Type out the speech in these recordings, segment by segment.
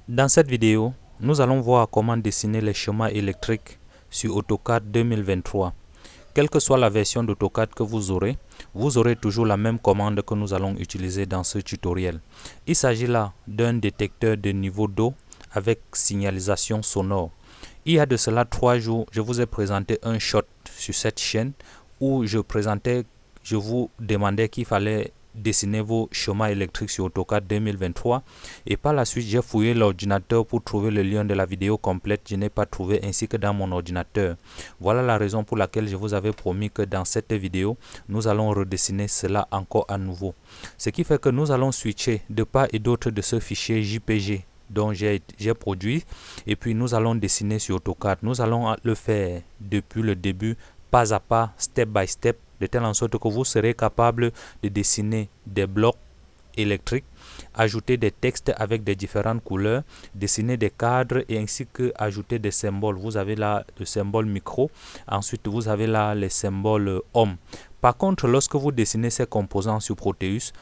Dans cette vidéo, nous allons voir comment dessiner les schémas électriques sur AutoCAD 2023. Quelle que soit la version d'AutoCAD que vous aurez toujours la même commande que nous allons utiliser dans ce tutoriel. Il s'agit là d'un détecteur de niveau d'eau avec signalisation sonore. Il y a de cela 3 jours, je vous ai présenté un shot sur cette chaîne où je vous demandais qu'il fallait dessiner vos schémas électriques sur AutoCAD 2023 et par la suite j'ai fouillé l'ordinateur pour trouver le lien de la vidéo complète. Je n'ai pas trouvé, ainsi que dans mon ordinateur. Voilà la raison pour laquelle je vous avais promis que dans cette vidéo nous allons redessiner cela encore à nouveau, ce qui fait que nous allons switcher de part et d'autre de ce fichier JPG dont j'ai produit, et puis nous allons dessiner sur AutoCAD. Nous allons le faire depuis le début, pas à pas, step by step, de telle en sorte que vous serez capable de dessiner des blocs électriques, ajouter des textes avec des différentes couleurs, dessiner des cadres et ainsi que ajouter des symboles. Vous avez là le symbole micro, ensuite vous avez là les symboles ohm. Par contre, lorsque vous dessinez ces composants sur Proteus,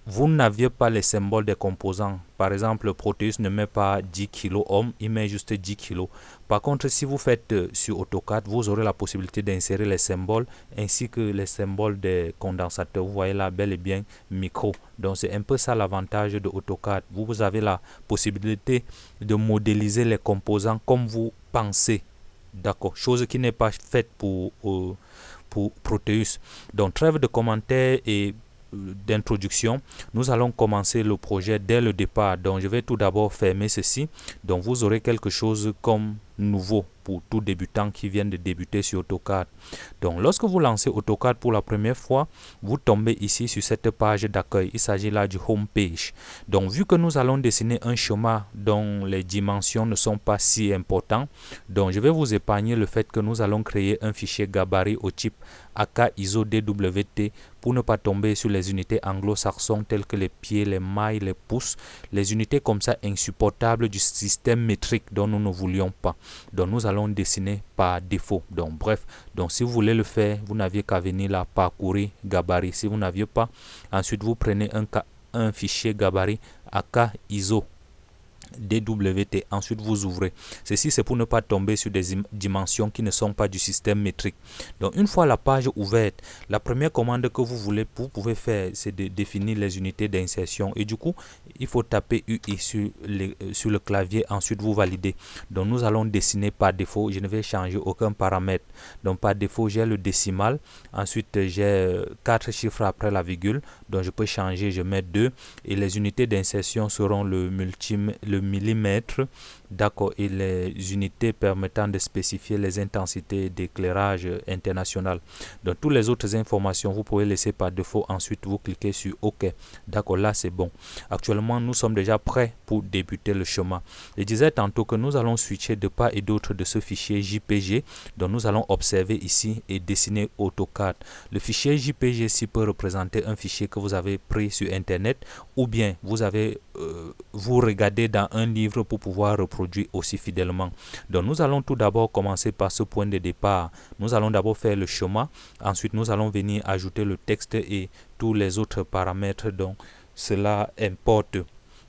vous n'aviez pas les symboles des composants. Par exemple, Proteus ne met pas 10 kilo ohm, il met juste 10 kg. Par contre, si vous faites sur AutoCAD, vous aurez la possibilité d'insérer les symboles ainsi que les symboles des condensateurs. Vous voyez là bel et bien micro. Donc c'est un peu ça l'avantage de AutoCAD. Vous avez la possibilité de modéliser les composants comme vous pensez. D'accord, chose qui n'est pas faite pour Proteus. Donc trêve de commentaires et d'introduction, nous allons commencer le projet dès le départ. Donc je vais tout d'abord fermer ceci. Donc vous aurez quelque chose comme nouveau pour tout débutant qui vient de débuter sur AutoCAD. Donc lorsque vous lancez AutoCAD pour la première fois, vous tombez ici sur cette page d'accueil. Il s'agit là du home page. Donc vu que nous allons dessiner un schéma dont les dimensions ne sont pas si importantes, donc je vais vous épargner le fait que nous allons créer un fichier gabarit au type AK ISO DWT pour ne pas tomber sur les unités anglo-saxons telles que les pieds, les mailles, les pouces, les unités comme ça insupportables du système métrique dont nous ne voulions pas. Donc nous allons dessiner par défaut. Donc bref, donc si vous voulez le faire, vous n'aviez qu'à venir là parcourir gabarit. Si vous n'aviez pas, ensuite vous prenez un fichier gabarit AK ISO DWT, ensuite vous ouvrez. Ceci c'est pour ne pas tomber sur des dimensions qui ne sont pas du système métrique. Donc une fois la page ouverte, la première commande que vous pouvez faire, c'est de définir les unités d'insertion, et du coup il faut taper UI sur le clavier, ensuite vous validez. Donc nous allons dessiner par défaut, je ne vais changer aucun paramètre. Donc par défaut j'ai le décimal, ensuite j'ai 4 chiffres après la virgule, donc je peux changer, je mets 2, et les unités d'insertion seront le millimètre, d'accord, et les unités permettant de spécifier les intensités d'éclairage international. Donc toutes les autres informations vous pouvez laisser par défaut, ensuite vous cliquez sur OK. D'accord, là c'est bon. Actuellement nous sommes déjà prêts pour débuter le chemin. Je disais tantôt que nous allons switcher de part et d'autre de ce fichier JPG, donc nous allons observer ici et dessiner AutoCAD. Le fichier JPG ici peut représenter un fichier que vous avez pris sur internet, ou bien vous regardez dans un livre pour pouvoir reproduire aussi fidèlement. Donc nous allons tout d'abord commencer par ce point de départ. Nous allons d'abord faire le schéma, ensuite nous allons venir ajouter le texte et tous les autres paramètres dont cela importe.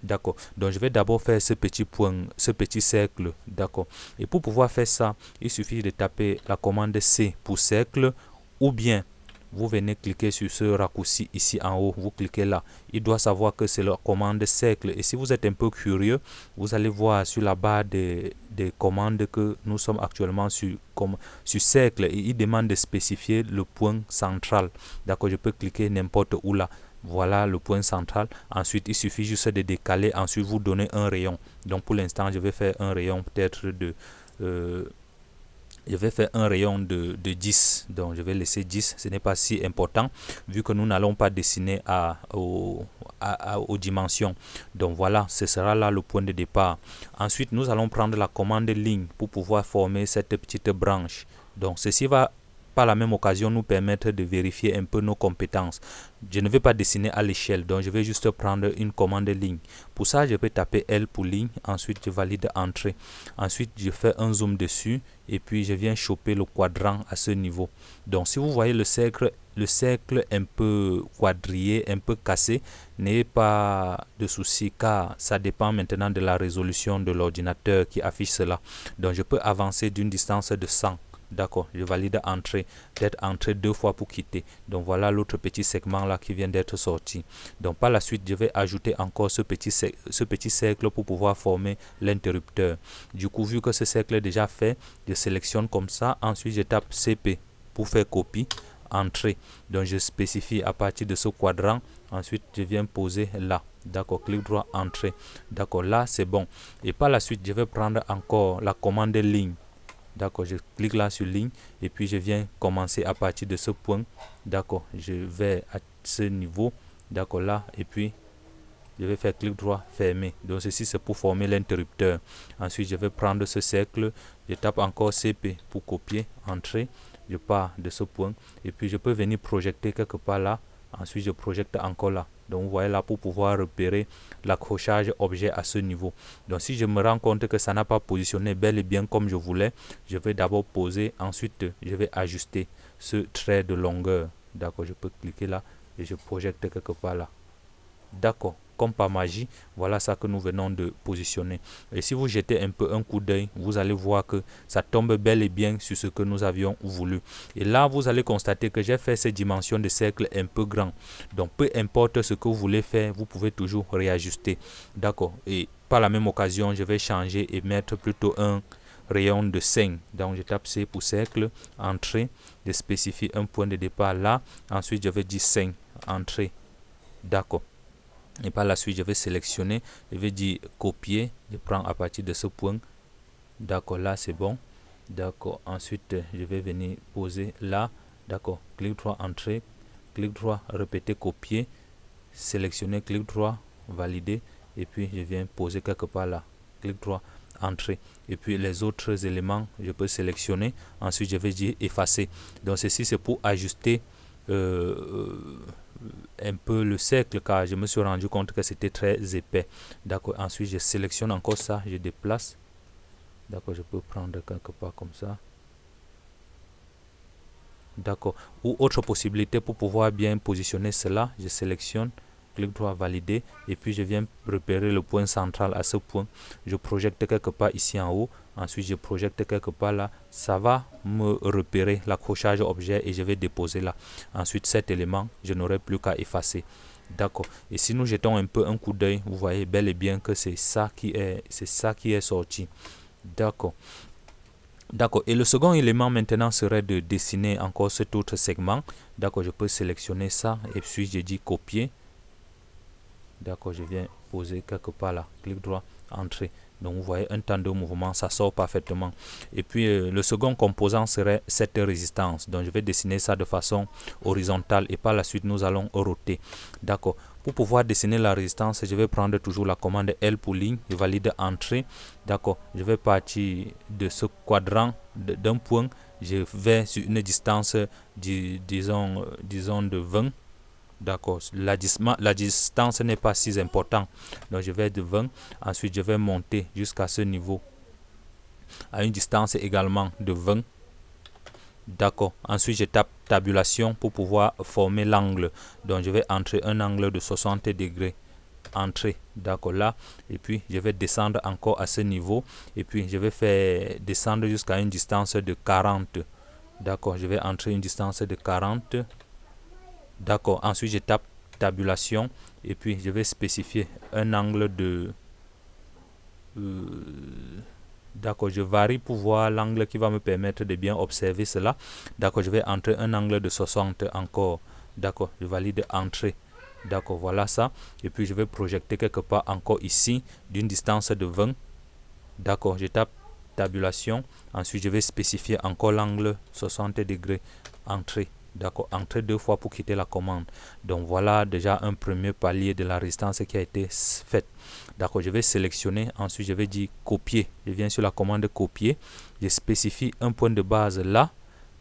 D'accord, donc je vais d'abord faire ce petit point, ce petit cercle. D'accord, et pour pouvoir faire ça, il suffit de taper la commande C pour cercle, ou bien vous venez cliquer sur ce raccourci ici en haut, vous cliquez là. Il doit savoir que c'est la commande cercle, et si vous êtes un peu curieux, vous allez voir sur la barre des commandes que nous sommes actuellement sur cercle, et il demande de spécifier le point central. D'accord, je peux cliquer n'importe où là. Voilà le point central. Ensuite il suffit juste de décaler, ensuite vous donnez un rayon. Donc pour l'instant je vais faire un rayon peut-être de je vais faire un rayon de 10, donc je vais laisser 10, ce n'est pas si important vu que nous n'allons pas dessiner aux dimensions. Donc voilà, ce sera là le point de départ. Ensuite nous allons prendre la commande ligne pour pouvoir former cette petite branche. Donc ceci va par la même occasion nous permettre de vérifier un peu nos compétences. Je ne vais pas dessiner à l'échelle, donc je vais juste prendre une commande ligne. Pour ça, je peux taper L pour ligne, ensuite je valide entrée. Ensuite, je fais un zoom dessus et puis je viens choper le quadrant à ce niveau. Donc, si vous voyez le cercle un peu quadrillé, un peu cassé, n'ayez pas de souci car ça dépend maintenant de la résolution de l'ordinateur qui affiche cela. Donc, je peux avancer d'une distance de 100. D'accord, je valide entrée, d'être entré 2 fois pour quitter. Donc voilà l'autre petit segment là qui vient d'être sorti. Donc par la suite, je vais ajouter encore ce petit cercle pour pouvoir former l'interrupteur. Du coup, vu que ce cercle est déjà fait, je sélectionne comme ça. Ensuite, je tape CP pour faire copie, entrée. Donc je spécifie à partir de ce quadrant. Ensuite, je viens poser là. D'accord, clic droit, entrée. D'accord, là c'est bon. Et par la suite, je vais prendre encore la commande ligne. D'accord, je clique là sur ligne et puis je viens commencer à partir de ce point. D'accord, je vais à ce niveau. D'accord, là et puis je vais faire clic droit, fermer. Donc ceci c'est pour former l'interrupteur. Ensuite, je vais prendre ce cercle. Je tape encore CP pour copier, entrer. Je pars de ce point et puis je peux venir projeter quelque part là. Ensuite, je projette encore là. Donc, vous voyez là pour pouvoir repérer l'accrochage objet à ce niveau. Donc, si je me rends compte que ça n'a pas positionné bel et bien comme je voulais, je vais d'abord poser. Ensuite, je vais ajuster ce trait de longueur. D'accord, je peux cliquer là et je projette quelque part là. D'accord, comme par magie, voilà ça que nous venons de positionner. Et si vous jetez un peu un coup d'œil, vous allez voir que ça tombe bel et bien sur ce que nous avions voulu. Et là, vous allez constater que j'ai fait ces dimensions de cercle un peu grand. Donc, peu importe ce que vous voulez faire, vous pouvez toujours réajuster. D'accord. Et par la même occasion, je vais changer et mettre plutôt un rayon de 5. Donc, je tape C pour cercle, entrée, je spécifie un point de départ là. Ensuite, je vais dire 5, entrée. D'accord. Et par la suite, je vais sélectionner, je vais dire copier, je prends à partir de ce point. D'accord, là c'est bon. D'accord, ensuite je vais venir poser là. D'accord, clic droit, entrée, clic droit, répéter, copier, sélectionner, clic droit, valider. Et puis je viens poser quelque part là. Clic droit, entrée. Et puis les autres éléments, je peux sélectionner. Ensuite, je vais dire effacer. Donc ceci c'est pour ajuster un peu le cercle car je me suis rendu compte que c'était très épais. D'accord, ensuite je sélectionne encore ça, je déplace. D'accord, je peux prendre quelque part comme ça. D'accord, ou autre possibilité pour pouvoir bien positionner cela, je sélectionne, clic droit, valider et puis je viens repérer le point central à ce point. Je projette quelque part ici en haut. Ensuite, je projette quelque part là. Ça va me repérer l'accrochage objet et je vais déposer là. Ensuite, cet élément, je n'aurai plus qu'à effacer. D'accord. Et si nous jetons un peu un coup d'œil, vous voyez bel et bien que c'est ça qui est sorti. D'accord. D'accord. Et le second élément maintenant serait de dessiner encore cet autre segment. D'accord. Je peux sélectionner ça et puis je dis copier. D'accord. Je viens poser quelque part là. Clic droit, entrée. Donc vous voyez un temps de mouvement, ça sort parfaitement. Et puis le second composant serait cette résistance. Donc je vais dessiner ça de façon horizontale et par la suite nous allons roter. D'accord. Pour pouvoir dessiner la résistance, je vais prendre toujours la commande L pour ligne. Je valide entrée. D'accord. Je vais partir de ce quadrant d'un point. Je vais sur une distance, disons de 20. D'accord, la distance n'est pas si importante. Donc je vais de 20. Ensuite, je vais monter jusqu'à ce niveau. À une distance également de 20. D'accord. Ensuite, je tape tabulation pour pouvoir former l'angle. Donc je vais entrer un angle de 60 degrés. Entrée. D'accord, là. Et puis, je vais descendre encore à ce niveau. Et puis, je vais faire descendre jusqu'à une distance de 40. D'accord, je vais entrer une distance de 40. D'accord, ensuite je tape tabulation et puis je vais spécifier un angle de... D'accord, je varie pour voir l'angle qui va me permettre de bien observer cela. D'accord, je vais entrer un angle de 60 encore. D'accord, je valide entrée. D'accord, voilà ça. Et puis je vais projeter quelque part encore ici d'une distance de 20. D'accord, je tape tabulation. Ensuite, je vais spécifier encore l'angle 60 degrés. Entrée. D'accord, entrer 2 fois pour quitter la commande. Donc voilà déjà un premier palier de la résistance qui a été faite. D'accord, je vais sélectionner, ensuite je vais dire copier. Je viens sur la commande copier, je spécifie un point de base là.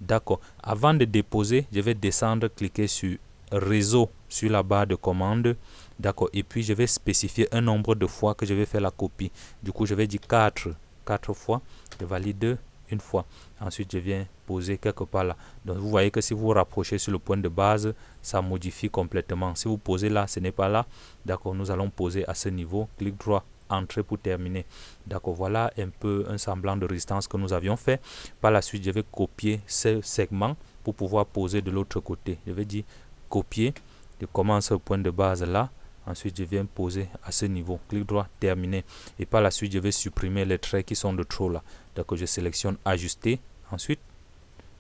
D'accord. Avant de déposer, je vais descendre, cliquer sur réseau sur la barre de commande. D'accord. Et puis, je vais spécifier un nombre de fois que je vais faire la copie. Du coup, je vais dire 4 fois. Je valide une fois. Ensuite, je viens poser quelque part là. Donc, vous voyez que si vous vous rapprochez sur le point de base, ça modifie complètement. Si vous posez là, ce n'est pas là. D'accord. Nous allons poser à ce niveau. Clic droit. Entrée pour terminer. D'accord, voilà un peu un semblant de résistance que nous avions fait. Par la suite, je vais copier ce segment pour pouvoir poser de l'autre côté. Je vais dire copier. Je commence au point de base là. Ensuite, je viens poser à ce niveau. Clic droit, terminer. Et par la suite, je vais supprimer les traits qui sont de trop là. D'accord, je sélectionne ajuster. Ensuite,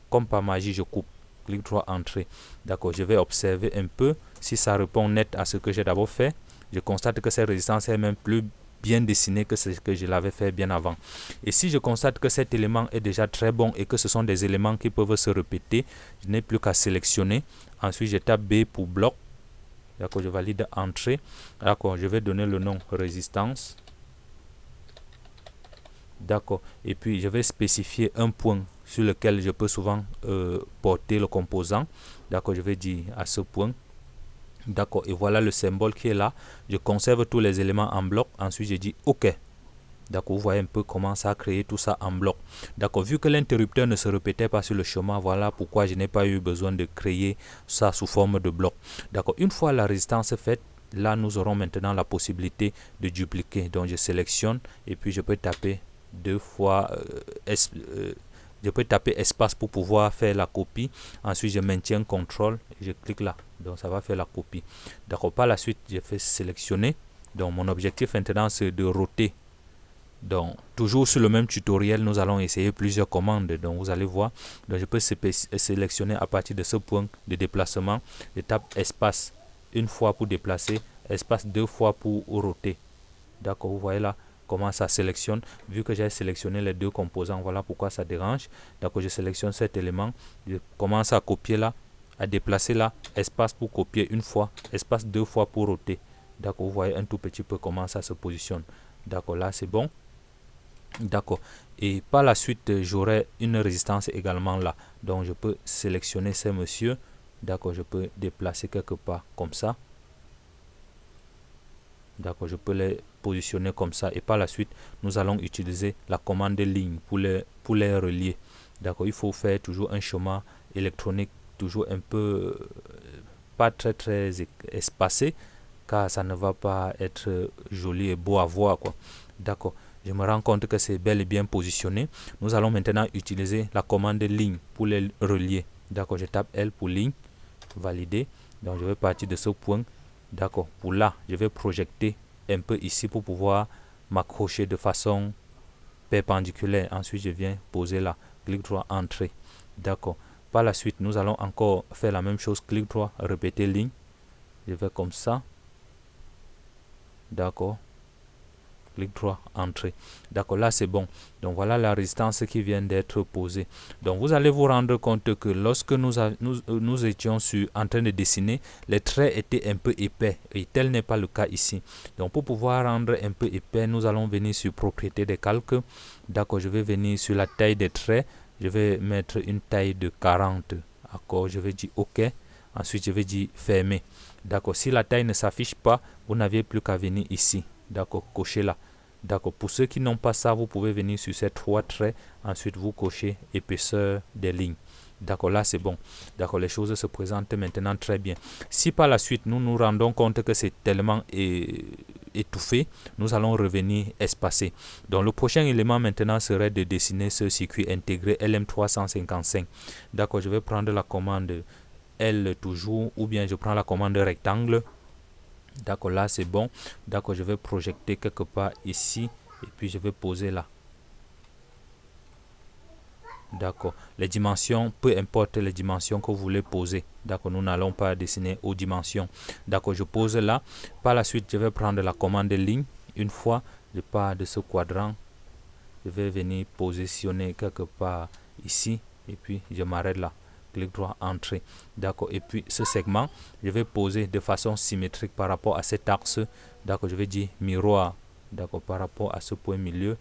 comme par magie, je coupe. Clic droit, entrée. D'accord, je vais observer un peu si ça répond net à ce que j'ai d'abord fait. Je constate que cette résistance est même plus bien dessiné que ce que je l'avais fait bien avant. Et si je constate que cet élément est déjà très bon et que ce sont des éléments qui peuvent se répéter, je n'ai plus qu'à sélectionner. Ensuite, je tape B pour bloc. D'accord, je valide entrée. D'accord, je vais donner le nom résistance. D'accord, et puis je vais spécifier un point sur lequel je peux souvent porter le composant. D'accord, je vais dire à ce point. D'accord, et voilà le symbole qui est là. Je conserve tous les éléments en bloc. Ensuite, je dis OK. D'accord, vous voyez un peu comment ça a créé tout ça en bloc. D'accord, vu que l'interrupteur ne se répétait pas sur le chemin, voilà pourquoi je n'ai pas eu besoin de créer ça sous forme de bloc. D'accord, une fois la résistance faite, là, nous aurons maintenant la possibilité de dupliquer. Donc, je sélectionne et puis je peux taper deux fois je peux taper espace pour pouvoir faire la copie. Ensuite, je maintiens CTRL et je clique là. Donc, ça va faire la copie. D'accord, par la suite, je fais sélectionner. Donc, mon objectif maintenant, c'est de roter. Donc, toujours sur le même tutoriel, nous allons essayer plusieurs commandes. Donc, vous allez voir. Donc, je peux sélectionner à partir de ce point de déplacement. Je tape espace une fois pour déplacer, espace deux fois pour roter. D'accord, vous voyez là comment ça sélectionne. Vu que j'ai sélectionné les deux composants, voilà pourquoi ça dérange. Donc, je sélectionne cet élément. Je commence à copier là, à déplacer là, espace pour copier une fois, espace deux fois pour roter. D'accord, vous voyez un tout petit peu comment ça se positionne. D'accord, là c'est bon. D'accord, et par la suite j'aurai une résistance également là. Donc je peux sélectionner ces messieurs. D'accord, je peux déplacer quelque part comme ça. D'accord, je peux les positionner comme ça. Et par la suite, nous allons utiliser la commande ligne pour les relier. D'accord, il faut faire toujours un chemin électronique, toujours un peu, pas très espacé, car ça ne va pas être joli et beau à voir, quoi. D'accord, je me rends compte que c'est bel et bien positionné. Nous allons maintenant utiliser la commande ligne pour les relier. D'accord, je tape L pour ligne, valider. Donc, je vais partir de ce point. D'accord, pour là, je vais projeter un peu ici pour pouvoir m'accrocher de façon perpendiculaire. Ensuite, je viens poser là, clic droit, entrée. D'accord, par la suite, nous allons encore faire la même chose, clic droit, répéter ligne. Je vais comme ça. D'accord, clic droit, entrée. D'accord, là c'est bon. Donc voilà la résistance qui vient d'être posée. Donc vous allez vous rendre compte que lorsque nous étions en train de dessiner, les traits étaient un peu épais et tel n'est pas le cas ici. Donc pour pouvoir rendre un peu épais, nous allons venir sur propriété des calques. D'accord, je vais venir sur la taille des traits. Je vais mettre une taille de 40. D'accord, je vais dire OK. Ensuite, je vais dire fermer. D'accord, si la taille ne s'affiche pas, vous n'avez plus qu'à venir ici. D'accord, cochez là. D'accord, pour ceux qui n'ont pas ça, vous pouvez venir sur ces trois traits. Ensuite, vous cochez épaisseur des lignes. D'accord, là c'est bon. D'accord, les choses se présentent maintenant très bien. Si par la suite, nous nous rendons compte que c'est tellement étouffé, nous allons revenir espacer. Donc, le prochain élément maintenant serait de dessiner ce circuit intégré LM355. D'accord, je vais prendre la commande L toujours, ou bien je prends la commande rectangle. D'accord, là c'est bon. D'accord, je vais projeter quelque part ici et puis je vais poser là. D'accord, les dimensions, peu importe les dimensions que vous voulez poser. D'accord, nous n'allons pas dessiner aux dimensions. D'accord, je pose là. Par la suite, je vais prendre la commande ligne. Une fois je pars de ce quadrant, je vais venir positionner quelque part ici et puis je m'arrête là. Clic droit, entrée. D'accord, et puis ce segment, je vais poser de façon symétrique par rapport à cet axe. D'accord, je vais dire miroir. D'accord, par rapport à ce point milieu.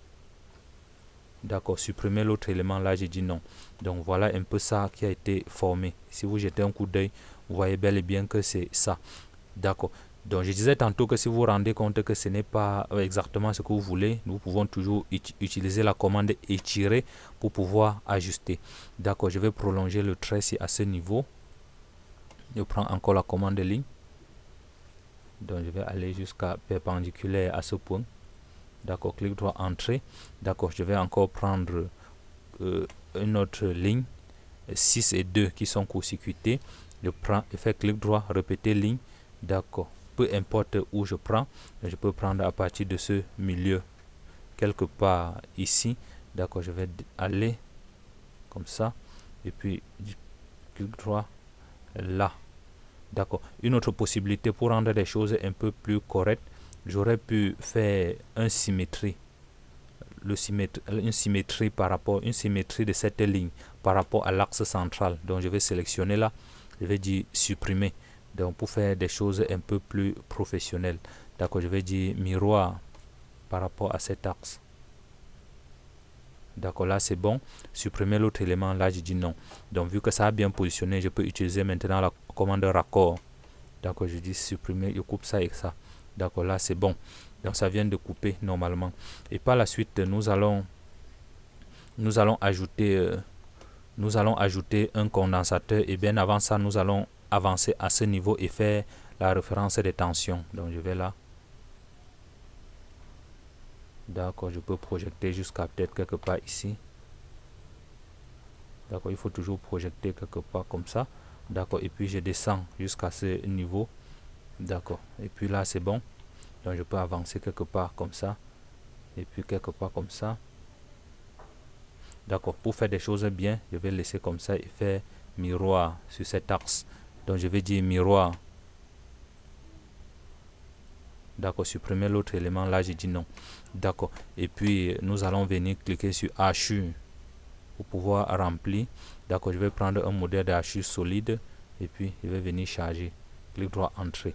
D'accord, supprimer l'autre élément, là j'ai dit non. Donc voilà un peu ça qui a été formé. Si vous jetez un coup d'œil, vous voyez bel et bien que c'est ça. D'accord. Donc je disais tantôt que si vous vous rendez compte que ce n'est pas exactement ce que vous voulez, nous pouvons toujours utiliser la commande étirer pour pouvoir ajuster. D'accord, je vais prolonger le trait à ce niveau. Je prends encore la commande ligne. Donc je vais aller jusqu'à perpendiculaire à ce point. D'accord, clic droit, entrée. D'accord, je vais encore prendre une autre ligne, 6 et 2 qui sont court-circuitées. Je prends et fais clic droit, répéter ligne. D'accord, peu importe où je prends, je peux prendre à partir de ce milieu, quelque part ici. D'accord, je vais aller comme ça. Et puis, clic droit, là. D'accord, une autre possibilité pour rendre les choses un peu plus correctes, j'aurais pu faire une symétrie. Une symétrie de cette ligne par rapport à l'axe central. Donc je vais sélectionner là, je vais dire supprimer. Donc pour faire des choses un peu plus professionnelles, d'accord, je vais dire miroir par rapport à cet axe. D'accord, là c'est bon. Supprimer l'autre élément, là je dis non. Donc vu que ça a bien positionné, je peux utiliser maintenant la commande raccord. D'accord, je dis supprimer, je coupe ça et ça. D'accord, là c'est bon. Donc ça vient de couper normalement. Et par la suite, nous allons ajouter un condensateur. Et bien avant ça, nous allons avancer à ce niveau et faire la référence des tensions. Donc je vais là. D'accord, je peux projeter jusqu'à peut-être quelque part ici. D'accord, il faut toujours projeter quelque part comme ça. D'accord, et puis je descends jusqu'à ce niveau. D'accord, et puis là c'est bon. Donc je peux avancer quelque part comme ça. Et puis quelque part comme ça. D'accord, pour faire des choses bien, je vais laisser comme ça et faire miroir sur cet axe. Donc je vais dire miroir. D'accord, supprimer l'autre élément, là j'ai dit non. D'accord, et puis nous allons venir cliquer sur hachure pour pouvoir remplir. D'accord, je vais prendre un modèle de hachure solide et puis je vais venir charger. Clic droit, entrée.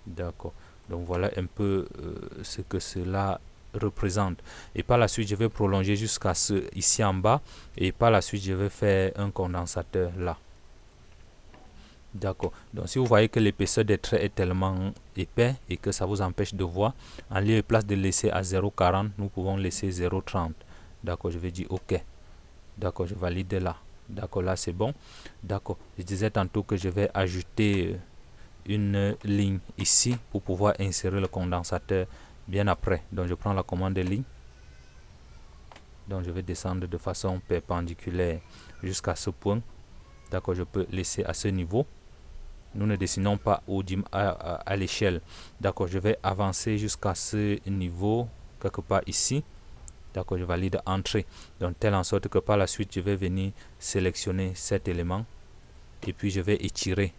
D'accord, donc voilà un peu ce que cela représente. Et par la suite, je vais prolonger jusqu'à ce ici en bas. Et par la suite, je vais faire un condensateur là. D'accord. Donc si vous voyez que l'épaisseur des traits est tellement épais et que ça vous empêche de voir, en lieu et place de laisser à 0,40, nous pouvons laisser 0,30. D'accord, je vais dire OK. D'accord, je valide là. D'accord, là c'est bon. D'accord, je disais tantôt que je vais ajouter une ligne ici pour pouvoir insérer le condensateur bien après. Donc je prends la commande de ligne. Donc je vais descendre de façon perpendiculaire jusqu'à ce point. D'accord, je peux laisser à ce niveau. Nous ne dessinons pas à l'échelle. D'accord, je vais avancer jusqu'à ce niveau, quelque part ici. D'accord, je valide entrée. Donc telle en sorte que par la suite, je vais venir sélectionner cet élément. Et puis je vais étirer.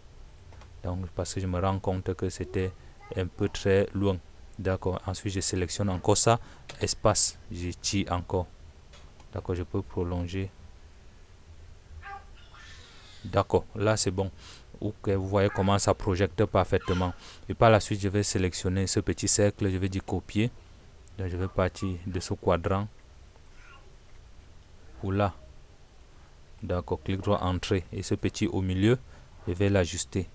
Donc parce que je me rends compte que c'était un peu très loin. D'accord, ensuite je sélectionne encore ça. Espace, j'étire encore. D'accord, je peux prolonger. D'accord, là c'est bon. Ok, vous voyez comment ça projette parfaitement. Et par la suite, je vais sélectionner ce petit cercle. Je vais dire copier. Donc je vais partir de ce quadrant. Ou là. D'accord, clic droit, entrée. Et ce petit au milieu, je vais l'ajuster.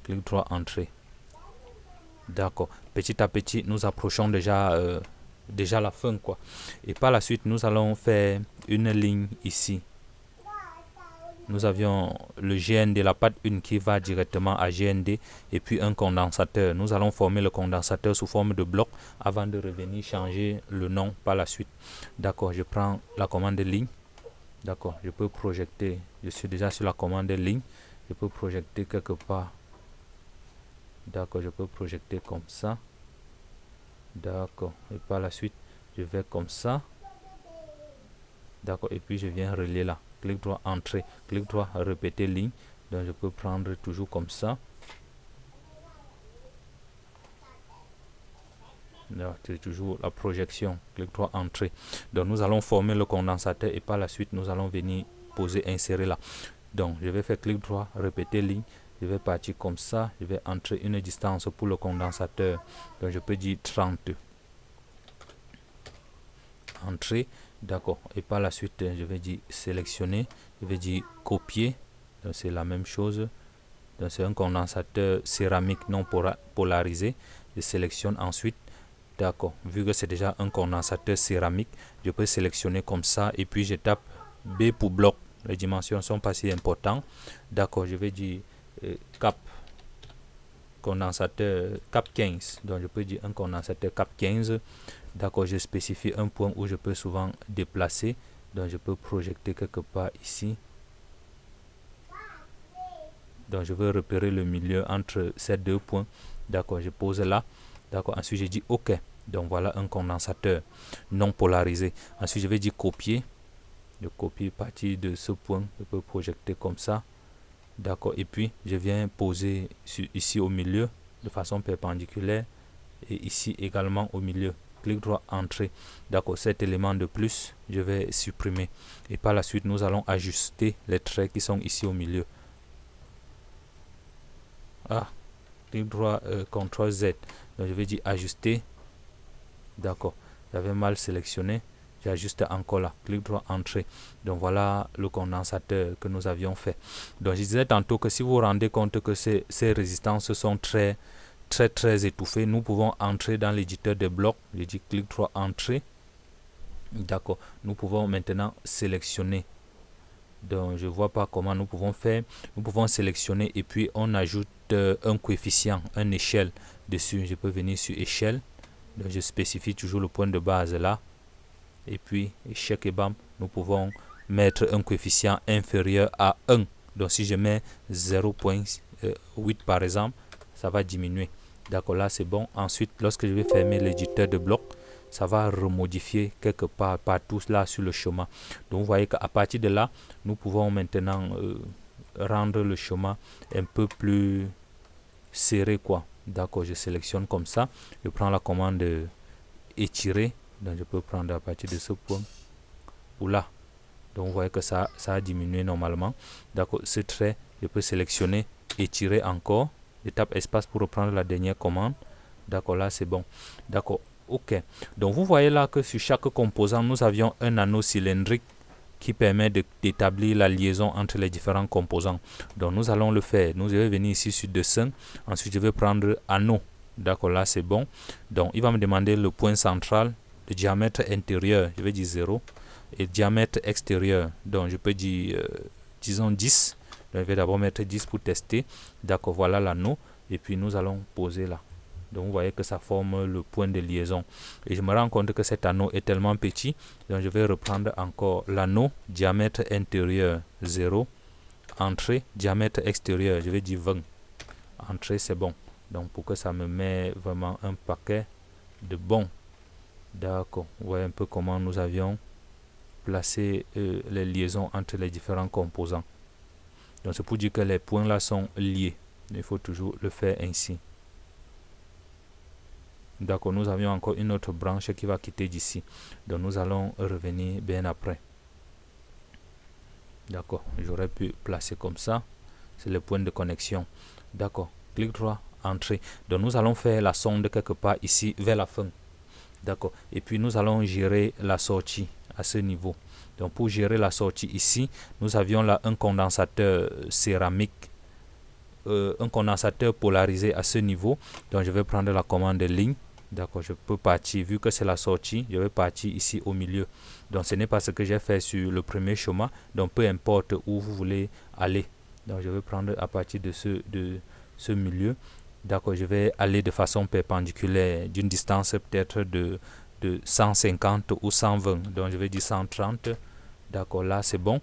Clic droit, entrée. D'accord, petit à petit, nous approchons déjà la fin, quoi. Et par la suite, nous allons faire une ligne ici. Nous avions le GND, la patte 1 qui va directement à GND et puis un condensateur. Nous allons former le condensateur sous forme de bloc avant de revenir changer le nom par la suite. D'accord, je prends la commande ligne. D'accord, je peux projeter. Je suis déjà sur la commande ligne. Je peux projeter quelque part. D'accord, je peux projeter comme ça. D'accord, et par la suite, je vais comme ça. D'accord, et puis je viens relier là. Clic droit, entrée. Clic droit, répéter ligne. Donc je peux prendre toujours comme ça. C'est toujours la projection. Clic droit, entrée. Donc nous allons former le condensateur et par la suite, nous allons venir poser, insérer là. Donc je vais faire clic droit, répéter ligne. Je vais partir comme ça. Je vais entrer une distance pour le condensateur. Donc je peux dire 30. entrée, d'accord, et par la suite je vais dire sélectionner, je vais dire copier, donc c'est la même chose, donc c'est un condensateur céramique non polarisé, je sélectionne ensuite, d'accord, vu que c'est déjà un condensateur céramique, je peux sélectionner comme ça, et puis je tape B pour bloc, les dimensions sont pas si importantes, d'accord, je vais dire cap condensateur cap 15, donc je peux dire un condensateur cap 15, d'accord, je spécifie un point où je peux souvent déplacer, donc je peux projeter quelque part ici, donc je veux repérer le milieu entre ces deux points, d'accord, je pose là, d'accord, ensuite je dis OK, donc voilà un condensateur non polarisé, ensuite je vais dire copier, je copie à partir de ce point, je peux projeter comme ça, d'accord, et puis je viens poser ici au milieu de façon perpendiculaire et ici également au milieu, clic droit entrée, d'accord, cet élément de plus je vais supprimer et par la suite nous allons ajuster les traits qui sont ici au milieu, clic droit CTRL Z, donc je vais dire ajuster, d'accord, j'avais mal sélectionné, j'ajuste encore là, clic droit entrée, donc voilà le condensateur que nous avions fait. Donc je disais tantôt que si vous vous rendez compte que ces résistances sont très étouffées, nous pouvons entrer dans l'éditeur de blocs, je dis clic droit entrée, d'accord, nous pouvons maintenant sélectionner, donc je vois pas comment nous pouvons faire, nous pouvons sélectionner et puis on ajoute un coefficient, une échelle dessus, je peux venir sur échelle, donc je spécifie toujours le point de base là, et puis check et bam, nous pouvons mettre un coefficient inférieur à 1, donc si je mets 0.8 par exemple, ça va diminuer, d'accord, là c'est bon. Ensuite lorsque je vais fermer l'éditeur de bloc, ça va remodifier quelque part partout là sur le schéma, donc vous voyez qu'à partir de là nous pouvons maintenant rendre le schéma un peu plus serré quoi, d'accord, je sélectionne comme ça, je prends la commande étirer, donc je peux prendre à partir de ce point ou là, donc vous voyez que ça a diminué normalement, d'accord, ce trait je peux sélectionner, étirer encore, je tape espace pour reprendre la dernière commande, d'accord, là c'est bon, d'accord, ok, donc vous voyez là que sur chaque composant nous avions un anneau cylindrique qui permet d'établir la liaison entre les différents composants, donc nous allons le faire, nous allons venir ici sur dessin, ensuite je vais prendre anneau, d'accord, là c'est bon, donc il va me demander le point central, le diamètre intérieur, je vais dire 0, et diamètre extérieur, donc je peux dire, disons 10, donc je vais d'abord mettre 10 pour tester, d'accord, voilà l'anneau, et puis nous allons poser là, donc vous voyez que ça forme le point de liaison, et je me rends compte que cet anneau est tellement petit, donc je vais reprendre encore l'anneau, diamètre intérieur 0, entrée, diamètre extérieur, je vais dire 20, entrée c'est bon, donc pour que ça me met vraiment un paquet de bons, d'accord, vous voyez un peu comment nous avions placé les liaisons entre les différents composants, donc c'est pour dire que les points là sont liés, il faut toujours le faire ainsi, d'accord, nous avions encore une autre branche qui va quitter d'ici, donc nous allons revenir bien après, d'accord, j'aurais pu placer comme ça, c'est le point de connexion, d'accord, clic droit, entrée, donc nous allons faire la sonde quelque part ici vers la fin, d'accord, et puis nous allons gérer la sortie à ce niveau, donc pour gérer la sortie ici, nous avions là un condensateur céramique, un condensateur polarisé à ce niveau, donc je vais prendre la commande ligne, d'accord, je peux partir, vu que c'est la sortie, je vais partir ici au milieu, donc ce n'est pas ce que j'ai fait sur le premier schéma, donc peu importe où vous voulez aller, donc je vais prendre à partir de ce milieu, d'accord, je vais aller de façon perpendiculaire d'une distance peut-être de 150 ou 120, donc je vais dire 130, d'accord, là c'est bon,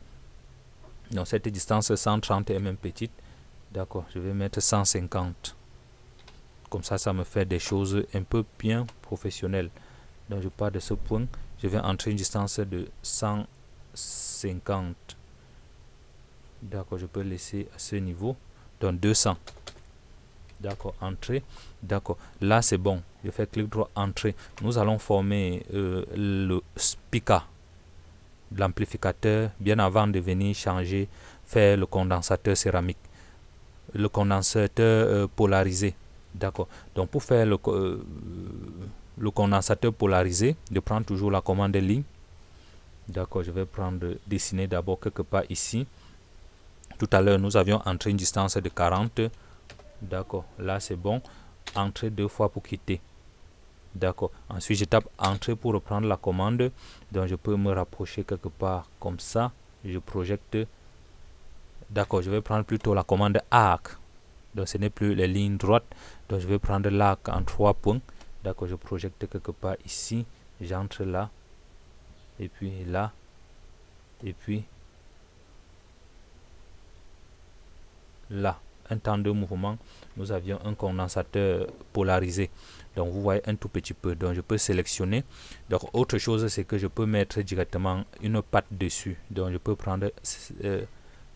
donc cette distance 130 est même petite, d'accord, je vais mettre 150, comme ça me fait des choses un peu bien professionnelles, donc je pars de ce point, je vais entrer une distance de 150, d'accord, je peux laisser à ce niveau, donc 200, d'accord, entrée, d'accord, là c'est bon, je fais clic droit, entrée, nous allons former le speaker de l'amplificateur bien avant de venir changer, faire le condensateur céramique, le condensateur polarisé, d'accord, donc pour faire le condensateur polarisé, de prendre toujours la commande ligne. D'accord, je vais prendre, dessiner d'abord quelque part ici. Tout à l'heure, nous avions entré une distance de 40. D'accord, là c'est bon. Entrer 2 fois pour quitter. D'accord, ensuite je tape entrer pour reprendre la commande. Donc je peux me rapprocher quelque part comme ça. Je projette. D'accord, je vais prendre plutôt la commande arc. Donc ce n'est plus les lignes droites. Donc je vais prendre l'arc en 3 points. D'accord, je projette quelque part ici. J'entre là. Et puis là. Et puis là. Un temps de mouvement, nous avions un condensateur polarisé. Donc vous voyez un tout petit peu. Donc je peux sélectionner. Donc autre chose, c'est que je peux mettre directement une patte dessus. Donc je peux prendre,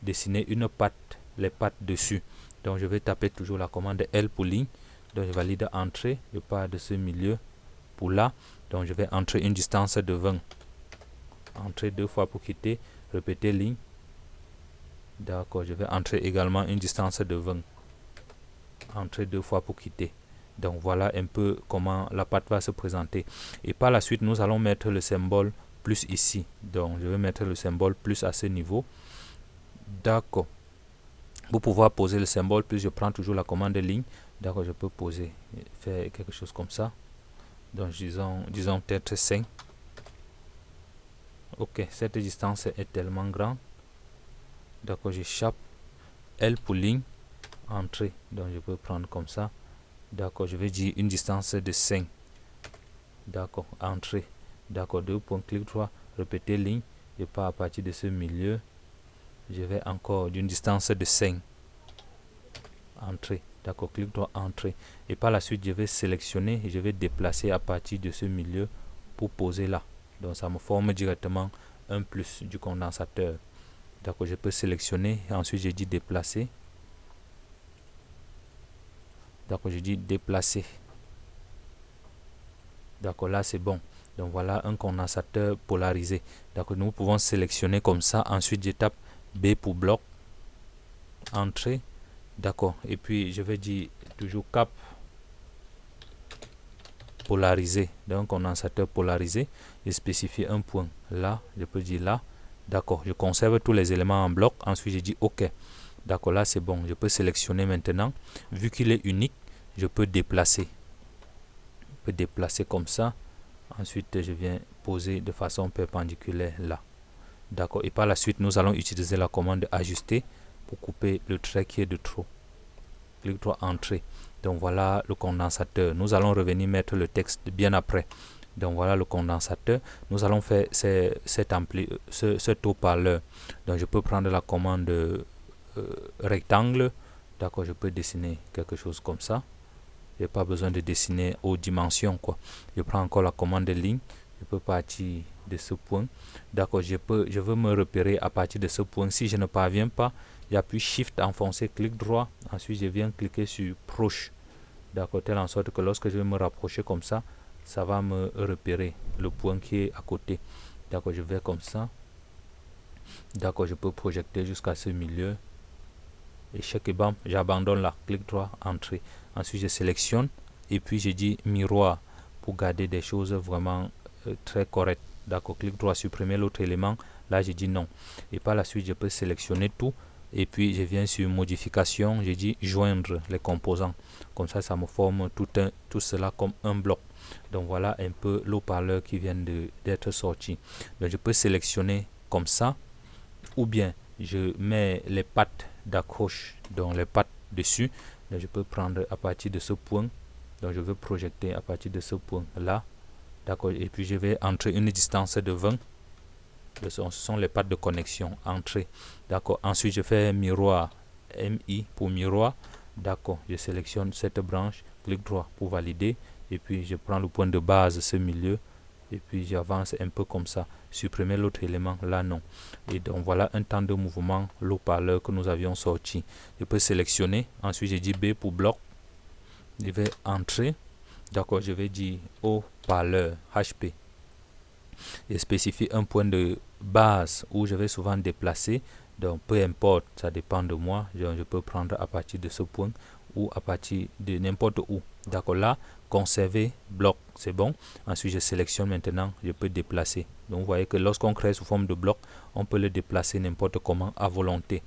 dessiner une patte, les pattes dessus. Donc je vais taper toujours la commande L pour ligne. Donc je valide entrée. Je pars de ce milieu pour là. Donc je vais entrer une distance de 20. Entrer 2 fois pour quitter. Répéter ligne. D'accord, je vais entrer également une distance de 20. Entrer 2 fois pour quitter. Donc voilà un peu comment la patte va se présenter. Et par la suite, nous allons mettre le symbole plus ici. Donc je vais mettre le symbole plus à ce niveau. D'accord. Pour pouvoir poser le symbole plus, je prends toujours la commande ligne. D'accord, je peux poser, faire quelque chose comme ça. Donc disons peut-être 5. Ok, cette distance est tellement grande. D'accord, j'échappe. L pour ligne, entrée. Donc je peux prendre comme ça. D'accord, je vais dire une distance de 5. D'accord, entrée. D'accord, 2 points, clic droit, répéter ligne. Je pars à partir de ce milieu. Je vais encore d'une distance de 5. Entrée. D'accord, clic droit, entrée. Et par la suite, je vais sélectionner et je vais déplacer à partir de ce milieu pour poser là. Donc ça me forme directement un plus du condensateur. D'accord, je peux sélectionner et ensuite je dis déplacer. D'accord, je dis déplacer. D'accord, là c'est bon. Donc voilà un condensateur polarisé. D'accord, nous pouvons sélectionner comme ça. Ensuite, je tape B pour bloc. Entrée. D'accord, et puis je vais dire toujours cap polarisé. Donc condensateur polarisé. Je spécifie un point là. Je peux dire là. D'accord, je conserve tous les éléments en bloc. Ensuite, je dis OK. D'accord, là c'est bon. Je peux sélectionner maintenant. Vu qu'il est unique, je peux déplacer. Je peux déplacer comme ça. Ensuite, je viens poser de façon perpendiculaire là. D'accord, et par la suite, nous allons utiliser la commande ajuster pour couper le trait qui est de trop. Clic droit, entrée. Donc voilà le condensateur. Nous allons revenir mettre le texte bien après. Donc voilà le condensateur. Nous allons faire cet haut-parleur. Donc je peux prendre la commande rectangle. D'accord, je peux dessiner quelque chose comme ça. Je n'ai pas besoin de dessiner aux dimensions, quoi. Je prends encore la commande ligne. Je peux partir de ce point. D'accord, je veux me repérer à partir de ce point. Si je ne parviens pas, j'appuie Shift enfoncé, clic droit. Ensuite, je viens cliquer sur proche. D'accord, telle en sorte que lorsque je vais me rapprocher comme ça, ça va me repérer le point qui est à côté. D'accord, je vais comme ça. D'accord, je peux projeter jusqu'à ce milieu. Échec et bam, j'abandonne là. Clic droit, entrée. Ensuite, je sélectionne et puis je dis miroir pour garder des choses vraiment très correctes. D'accord, clic droit, supprimer l'autre élément. Là, je dis non. Et par la suite, je peux sélectionner tout. Et puis, je viens sur modification. Je dis joindre les composants. Comme ça, ça me forme tout cela comme un bloc. Donc, voilà un peu l'haut-parleur qui vient d'être sorti. Donc, je peux sélectionner comme ça. Ou bien, je mets les pattes d'accroche, donc les pattes dessus. Donc, je peux prendre à partir de ce point. Donc, je veux projeter à partir de ce point là. D'accord. Et puis, je vais entrer une distance de 20. Ce sont les pattes de connexion. Entrée. D'accord. Ensuite, je fais miroir. MI pour miroir. D'accord. Je sélectionne cette branche. Clic droit pour valider. Et puis, je prends le point de base, ce milieu. Et puis, j'avance un peu comme ça. Supprimer l'autre élément. Là, non. Et donc, voilà un temps de mouvement, l'haut-parleur que nous avions sorti. Je peux sélectionner. Ensuite, je dis B pour bloc. Je vais entrer. D'accord. Je vais dire haut-parleur, HP. Et spécifier un point de base où je vais souvent déplacer. Donc, peu importe, ça dépend de moi. Je peux prendre à partir de ce point ou à partir de n'importe où. D'accord. Là, conserver bloc, c'est bon. Ensuite je sélectionne maintenant, je peux déplacer. Donc vous voyez que lorsqu'on crée sous forme de bloc, on peut le déplacer n'importe comment à volonté.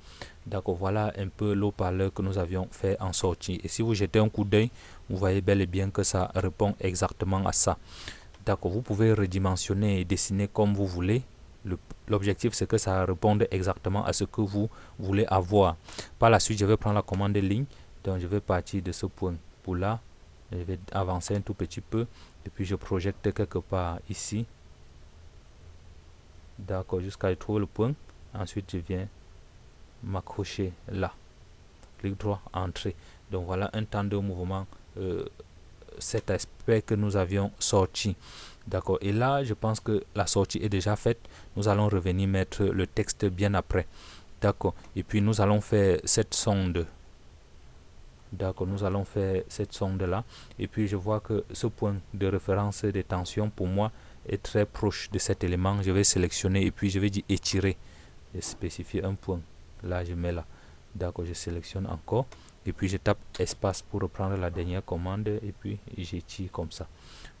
D'accord, voilà un peu l'haut-parleur que nous avions fait en sortie. Et si vous jetez un coup d'œil, vous voyez bel et bien que ça répond exactement à ça. D'accord, vous pouvez redimensionner et dessiner comme vous voulez. L'objectif, c'est que ça réponde exactement à ce que vous voulez avoir. Par la suite, je vais prendre la commande ligne. Donc, je vais partir de ce point pour là. Je vais avancer un tout petit peu. Et puis, je projette quelque part ici. D'accord, jusqu'à trouver le point. Ensuite, je viens m'accrocher là. Clic droit, entrée. Donc, voilà un temps de mouvement. Cet aspect que nous avions sorti. D'accord. Et là, je pense que la sortie est déjà faite. Nous allons revenir mettre le texte bien après. D'accord. Et puis, nous allons faire cette sonde. D'accord. Nous allons faire cette sonde là. Et puis, je vois que ce point de référence des tensions, pour moi, est très proche de cet élément. Je vais sélectionner et puis je vais dire étirer. Je spécifie un point. Là, je mets là. D'accord. Je sélectionne encore. Et puis, je tape espace pour reprendre la dernière commande. Et puis, j'étire comme ça.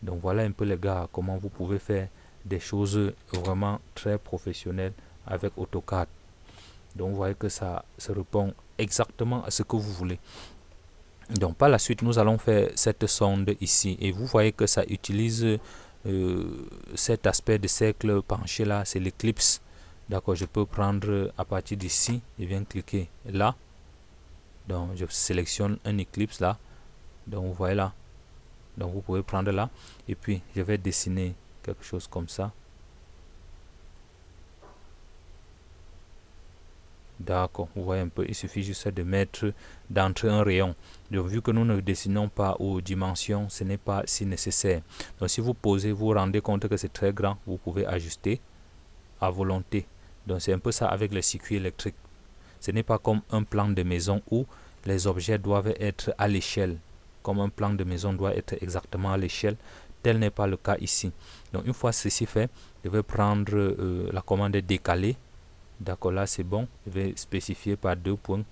Donc voilà un peu les gars comment vous pouvez faire des choses vraiment très professionnelles avec AutoCAD. Donc vous voyez que ça se répond exactement à ce que vous voulez. Donc par la suite nous allons faire cette sonde ici et vous voyez que ça utilise cet aspect de cercle penché là, c'est l'éclipse. D'accord, je peux prendre à partir d'ici et viens cliquer là. Donc je sélectionne un éclipse là. Donc vous voyez là. Donc vous pouvez prendre là et puis je vais dessiner quelque chose comme ça. D'accord, vous voyez un peu, il suffit juste de mettre d'entrer un rayon. Donc vu que nous ne dessinons pas aux dimensions, ce n'est pas si nécessaire. Donc si vous posez, vous vous rendez compte que c'est très grand, vous pouvez ajuster à volonté. Donc c'est un peu ça avec les circuits électriques. Ce n'est pas comme un plan de maison où les objets doivent être à l'échelle. Comme un plan de maison doit être exactement à l'échelle, tel n'est pas le cas ici. Donc une fois ceci fait, je vais prendre la commande décaler. D'accord, là c'est bon. Je vais spécifier par 2 points.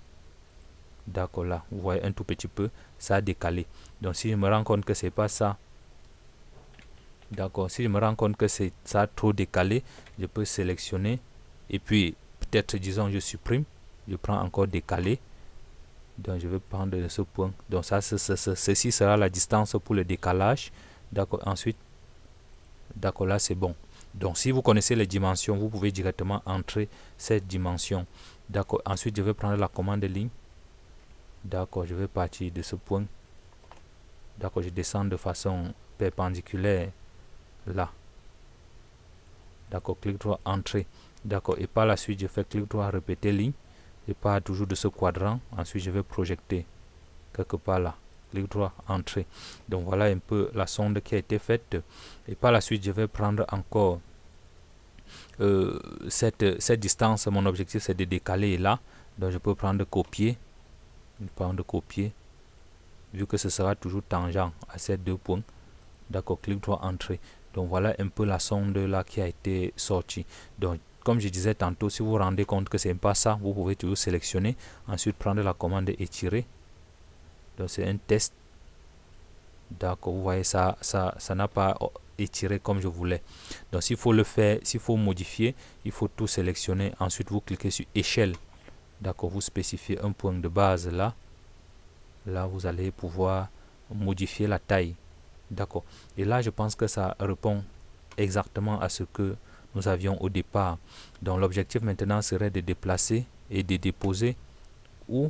D'accord, là, vous voyez un tout petit peu, ça a décalé. Donc si je me rends compte que c'est pas ça, d'accord, si je me rends compte que c'est ça trop décalé, je peux sélectionner et puis peut-être disons je supprime, je prends encore décaler. Donc je vais prendre ce point. Donc ça, ceci sera la distance pour le décalage. D'accord, ensuite, d'accord, là c'est bon. Donc si vous connaissez les dimensions, vous pouvez directement entrer cette dimension. D'accord, ensuite je vais prendre la commande ligne. D'accord, je vais partir de ce point. D'accord, je descends de façon perpendiculaire là. D'accord, clic droit, entrée. D'accord, et par la suite je fais clic droit, répéter ligne. Je pars toujours de ce quadrant. Ensuite je vais projeter quelque part là. Clic droit, entrée. Donc voilà un peu la sonde qui a été faite. Et par la suite je vais prendre encore cette distance. Mon objectif c'est de décaler là. Donc je peux prendre copier. Prendre copier. Vu que ce sera toujours tangent à ces 2 points. D'accord, clic droit, entrée. Donc voilà un peu la sonde là qui a été sortie. Donc comme je disais tantôt, si vous vous rendez compte que c'est pas ça, vous pouvez toujours sélectionner. Ensuite prendre la commande étirer. Donc c'est un test. D'accord, vous voyez ça n'a pas étiré comme je voulais. Donc s'il faut le faire, s'il faut modifier, il faut tout sélectionner. Ensuite vous cliquez sur échelle. D'accord, vous spécifiez un point de base là. Là vous allez pouvoir modifier la taille. D'accord. Et là je pense que ça répond exactement à ce que nous avions au départ. Donc l'objectif maintenant serait de déplacer et de déposer où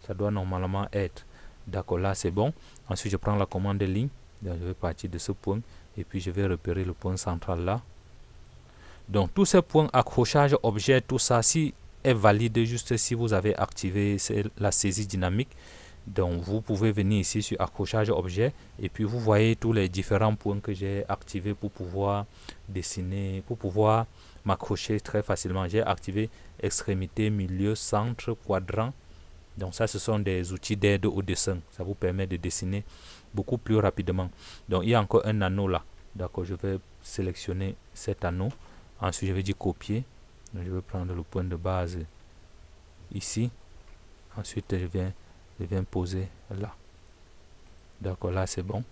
ça doit normalement être. D'accord, là c'est bon. Ensuite je prends la commande ligne. Donc je vais partir de ce point et puis je vais repérer le point central là. Donc tous ces points accrochage objet, tout ça si est valide juste si vous avez activé la saisie dynamique. Donc vous pouvez venir ici sur accrochage objet et puis vous voyez tous les différents points que j'ai activés pour pouvoir dessiner, pour pouvoir m'accrocher très facilement. J'ai activé extrémité, milieu, centre, quadrant. Donc ça ce sont des outils d'aide au dessin. Ça vous permet de dessiner beaucoup plus rapidement. Donc il y a encore un anneau là. D'accord, je vais sélectionner cet anneau. Ensuite je vais dire copier. Donc, je vais prendre le point de base ici. Ensuite je viens poser là. D'accord, là c'est bon.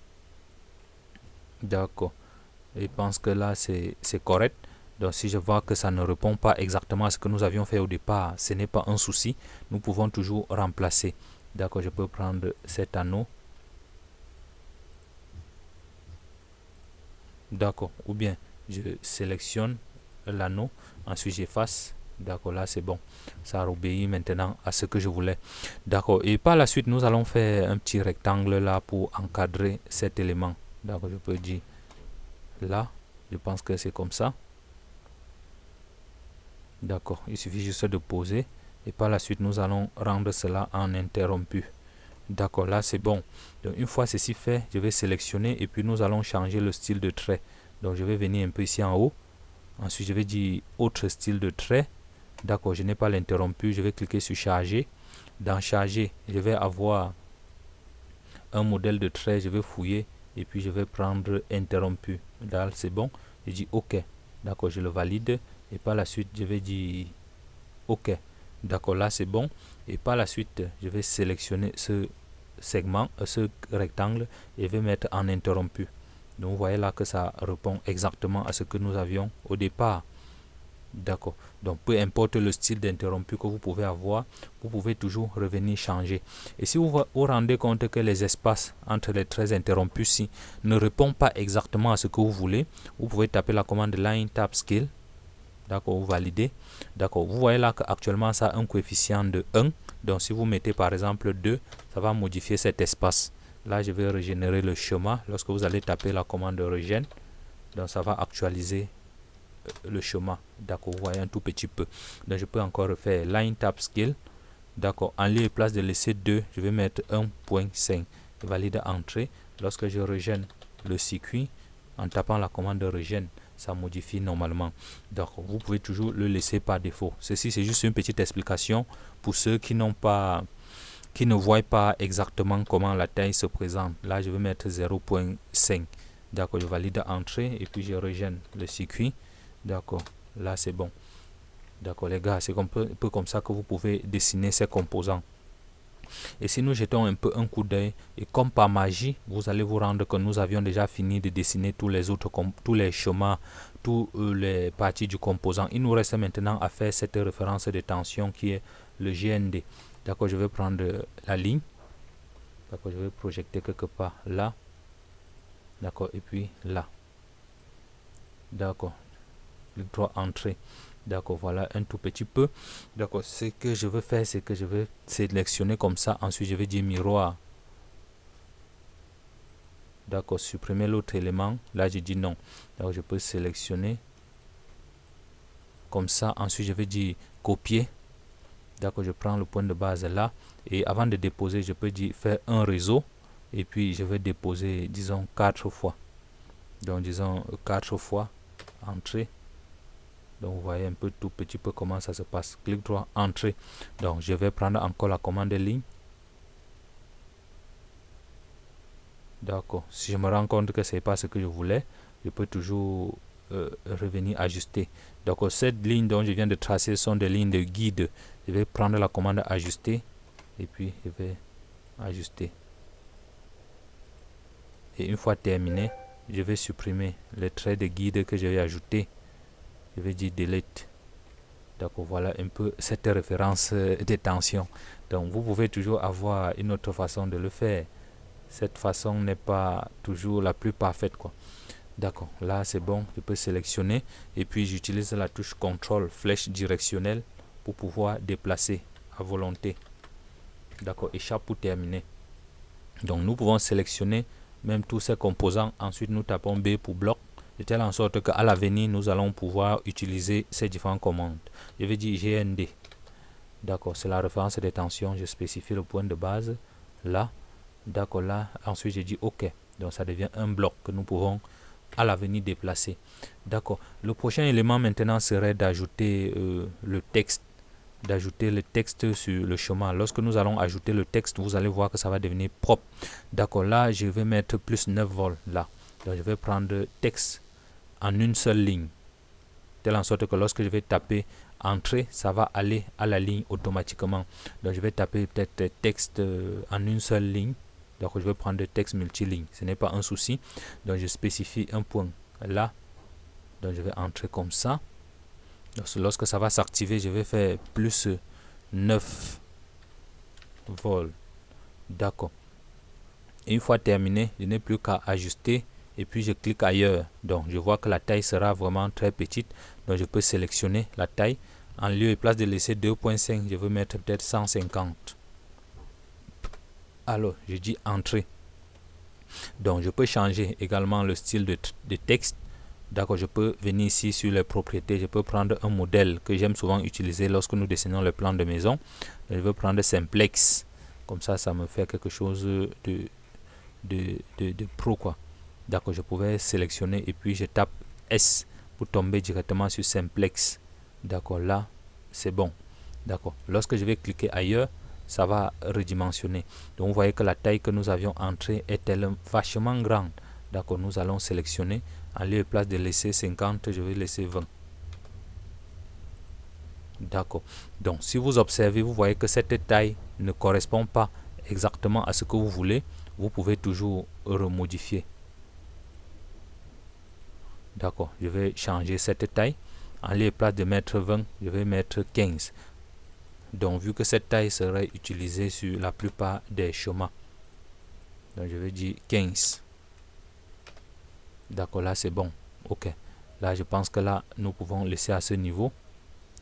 D'accord. Je pense que là, c'est correct. Donc, si je vois que ça ne répond pas exactement à ce que nous avions fait au départ, ce n'est pas un souci. Nous pouvons toujours remplacer. D'accord, je peux prendre cet anneau. D'accord, ou bien je sélectionne l'anneau, ensuite j'efface. D'accord, là c'est bon. Ça obéit maintenant à ce que je voulais. D'accord, et par la suite, nous allons faire un petit rectangle là pour encadrer cet élément. D'accord, je peux dire là, je pense que c'est comme ça. D'accord, il suffit juste de poser et par la suite nous allons rendre cela en interrompu. D'accord, là c'est bon. Donc une fois ceci fait, je vais sélectionner et puis nous allons changer le style de trait. Donc je vais venir un peu ici en haut. Ensuite je vais dire autre style de trait. D'accord, je n'ai pas l'interrompu, je vais cliquer sur charger. Dans charger, je vais avoir un modèle de trait, je vais fouiller et puis je vais prendre interrompu. Là c'est bon, je dis OK. D'accord, je le valide et par la suite je vais dire OK. D'accord, là c'est bon et par la suite je vais sélectionner ce segment, ce rectangle et je vais mettre en interrompu. Donc vous voyez là que ça répond exactement à ce que nous avions au départ. D'accord. Donc peu importe le style d'interrompu que vous pouvez avoir, vous pouvez toujours revenir changer. Et si vous vous rendez compte que les espaces entre les traits interrompus ci ne répondent pas exactement à ce que vous voulez, vous pouvez taper la commande Line Tab Scale. D'accord, vous validez. D'accord, vous voyez là qu'actuellement ça a un coefficient de 1. Donc si vous mettez par exemple 2, ça va modifier cet espace. Là, je vais régénérer le schéma. Lorsque vous allez taper la commande Regen, donc ça va actualiser le schéma. D'accord, vous voyez un tout petit peu. Donc je peux encore refaire Line Tab Scale. D'accord, en lieu et place de laisser 2, je vais mettre 1.5. Je valide Entrée. Lorsque je régène le circuit, en tapant la commande Regen, ça modifie normalement. Donc vous pouvez toujours le laisser par défaut. Ceci c'est juste une petite explication pour ceux qui n'ont pas, qui ne voient pas exactement comment la taille se présente. Là je vais mettre 0.5. D'accord, je valide Entrée et puis je régène le circuit. D'accord, là c'est bon. D'accord les gars, c'est un peu comme ça que vous pouvez dessiner ces composants. Et si nous jetons un peu un coup d'œil, et comme par magie, vous allez vous rendre que nous avions déjà fini de dessiner tous les autres, tous les schémas, toutes les parties du composant. Il nous reste maintenant à faire cette référence de tension qui est le GND. D'accord, je vais prendre la ligne. D'accord, je vais projeter quelque part là. D'accord, et puis là. D'accord, le droit entrée. D'accord, voilà un tout petit peu. D'accord, ce que je veux faire, c'est que je vais sélectionner comme ça. Ensuite, je vais dire miroir. D'accord, supprimer l'autre élément. Là, je dis non. Donc, je peux sélectionner comme ça. Ensuite, je vais dire copier. D'accord, je prends le point de base là. Et avant de déposer, je peux dire faire un réseau. Et puis, je vais déposer, disons, 4 fois. Donc, disons 4 fois. Entrée. Donc vous voyez un peu tout petit peu comment ça se passe. Clic droit, entrée. Donc je vais prendre encore la commande ligne. D'accord. Si je me rends compte que ce n'est pas ce que je voulais, je peux toujours revenir ajuster. Donc cette ligne dont je viens de tracer sont des lignes de guide. Je vais prendre la commande ajuster et puis je vais ajuster. Et une fois terminé, je vais supprimer les traits de guide que je vais ajouter. Je vais dire delete. D'accord, voilà un peu cette référence de tension. Donc vous pouvez toujours avoir une autre façon de le faire. Cette façon n'est pas toujours la plus parfaite, quoi. D'accord, là c'est bon, je peux sélectionner et puis j'utilise la touche contrôle flèche directionnelle pour pouvoir déplacer à volonté. D'accord, échappe pour terminer. Donc nous pouvons sélectionner même tous ces composants. Ensuite nous tapons B pour bloc, de telle en sorte qu'à l'avenir nous allons pouvoir utiliser ces différentes commandes. Je vais dire GND. D'accord, c'est la référence de tension. Je spécifie le point de base là. D'accord, là. Ensuite je dis OK. Donc ça devient un bloc que nous pouvons à l'avenir déplacer. D'accord, le prochain élément maintenant serait d'ajouter le texte. D'ajouter le texte sur le chemin. Lorsque nous allons ajouter le texte, vous allez voir que ça va devenir propre. D'accord, là je vais mettre plus 9 volts là. Donc je vais prendre texte en une seule ligne, telle en sorte que lorsque je vais taper entrée, ça va aller à la ligne automatiquement. Donc je vais taper peut-être texte en une seule ligne. Donc je vais prendre des textes multiligne, ce n'est pas un souci. Donc je spécifie un point là. Donc je vais entrer comme ça. Donc, lorsque ça va s'activer, je vais faire plus 9 volts. D'accord. Une fois terminé, je n'ai plus qu'à ajuster et puis je clique ailleurs. Donc je vois que la taille sera vraiment très petite. Donc je peux sélectionner la taille. En lieu et place de laisser 2.5, je veux mettre peut-être 150. Alors je dis entrée. Donc je peux changer également le style de texte. D'accord, je peux venir ici sur les propriétés. Je peux prendre un modèle que j'aime souvent utiliser lorsque nous dessinons le plan de maison. Je veux prendre Simplex. Comme ça, ça me fait quelque chose de pro, quoi. D'accord, je pouvais sélectionner et puis je tape S pour tomber directement sur Simplex. D'accord, là c'est bon. D'accord, lorsque je vais cliquer ailleurs, ça va redimensionner. Donc vous voyez que la taille que nous avions entrée est vachement grande. D'accord, nous allons sélectionner. En lieu et place de laisser 50, je vais laisser 20. D'accord, donc si vous observez, vous voyez que cette taille ne correspond pas exactement à ce que vous voulez. Vous pouvez toujours remodifier. D'accord, je vais changer cette taille. En lieu et place de mettre 20, je vais mettre 15. Donc vu que cette taille serait utilisée sur la plupart des schémas, donc je vais dire 15. D'accord, là c'est bon. Ok, là je pense que là nous pouvons laisser à ce niveau.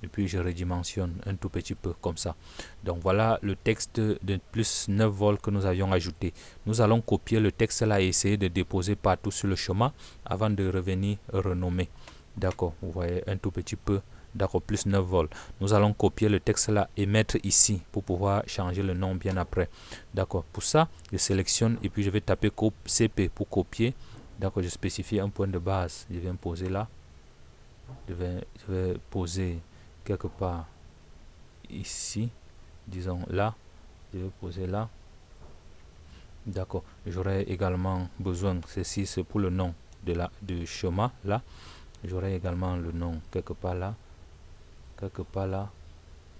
Et puis je redimensionne un tout petit peu comme ça. Donc voilà le texte de plus 9 volts que nous avions ajouté. Nous allons copier le texte là et essayer de déposer partout sur le schéma avant de revenir renommer. D'accord, vous voyez un tout petit peu. D'accord, plus 9 volts. Nous allons copier le texte là et mettre ici pour pouvoir changer le nom bien après. D'accord, pour ça, je sélectionne et puis je vais taper CP pour copier. D'accord, je spécifie un point de base. Je viens poser là. Je vais poser quelque part ici, disons là, je vais poser là. D'accord, j'aurai également besoin, ceci c'est pour le nom du schéma là, j'aurai également le nom quelque part là, quelque part là,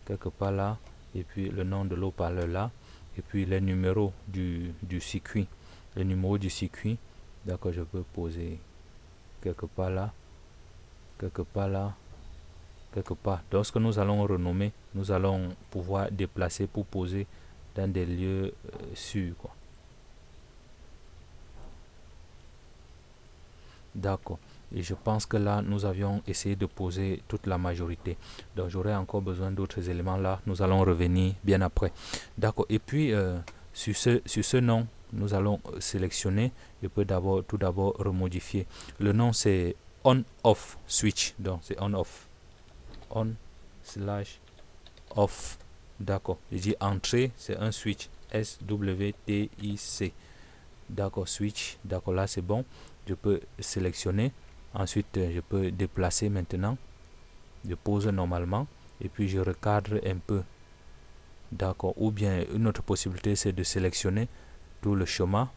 quelque part là, et puis le nom de l'eau-parleur là, et puis les numéros du circuit, le numéro du circuit. D'accord, je peux poser quelque part là, quelque part là, quelque part. Lorsque nous allons renommer, nous allons pouvoir déplacer pour poser dans des lieux sûrs, quoi. D'accord. Et je pense que là, nous avions essayé de poser toute la majorité. Donc, j'aurai encore besoin d'autres éléments là. Nous allons revenir bien après. D'accord. Et puis, sur ce nom, nous allons sélectionner. Je peux tout d'abord remodifier. Le nom, c'est on-off switch. Donc, c'est on-off. On/off. D'accord, je dis entrée, c'est un switch, SWTIC. D'accord, switch. D'accord, là c'est bon. Je peux sélectionner. Ensuite je peux déplacer maintenant. Je pose normalement et puis je recadre un peu. D'accord, ou bien une autre possibilité c'est de sélectionner tout le schéma.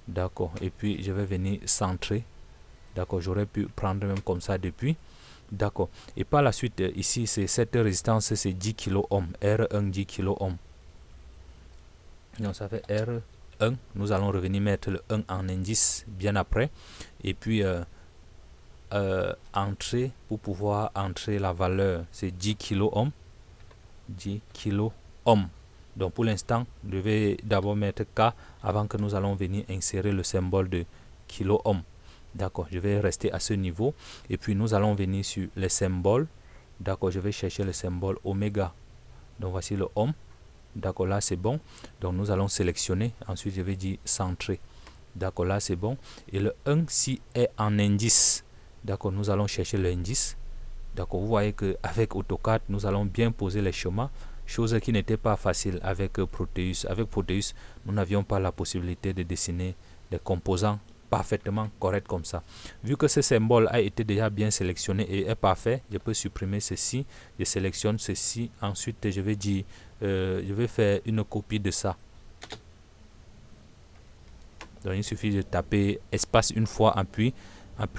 D'accord, et puis je vais venir centrer. D'accord, j'aurais pu prendre même comme ça depuis. D'accord. Et par la suite, ici, c'est cette résistance, c'est 10 kilo ohm. R1, 10 kilo ohm. Donc, ça fait R1. Nous allons revenir mettre le 1 en indice bien après. Et puis, entrer, pour pouvoir entrer la valeur, c'est 10 kilo ohm. 10 kilo ohm. Donc, pour l'instant, je vais d'abord mettre K avant que nous allons venir insérer le symbole de kilo ohm. D'accord, je vais rester à ce niveau. Et puis nous allons venir sur les symboles. D'accord, je vais chercher le symbole oméga. Donc voici le ohm. D'accord, là c'est bon. Donc nous allons sélectionner. Ensuite je vais dire centrer. D'accord, là c'est bon. Et le 1 si est en indice. D'accord, nous allons chercher l'indice. D'accord, vous voyez qu'avec AutoCAD, nous allons bien poser les schémas. Chose qui n'était pas facile avec Proteus. Avec Proteus, nous n'avions pas la possibilité de dessiner des composants parfaitement correct comme ça. Vu que ce symbole a été déjà bien sélectionné et est parfait, je peux supprimer ceci. Je sélectionne ceci. Ensuite, je vais dire, je vais faire une copie de ça. Donc, il suffit de taper espace une fois, appui.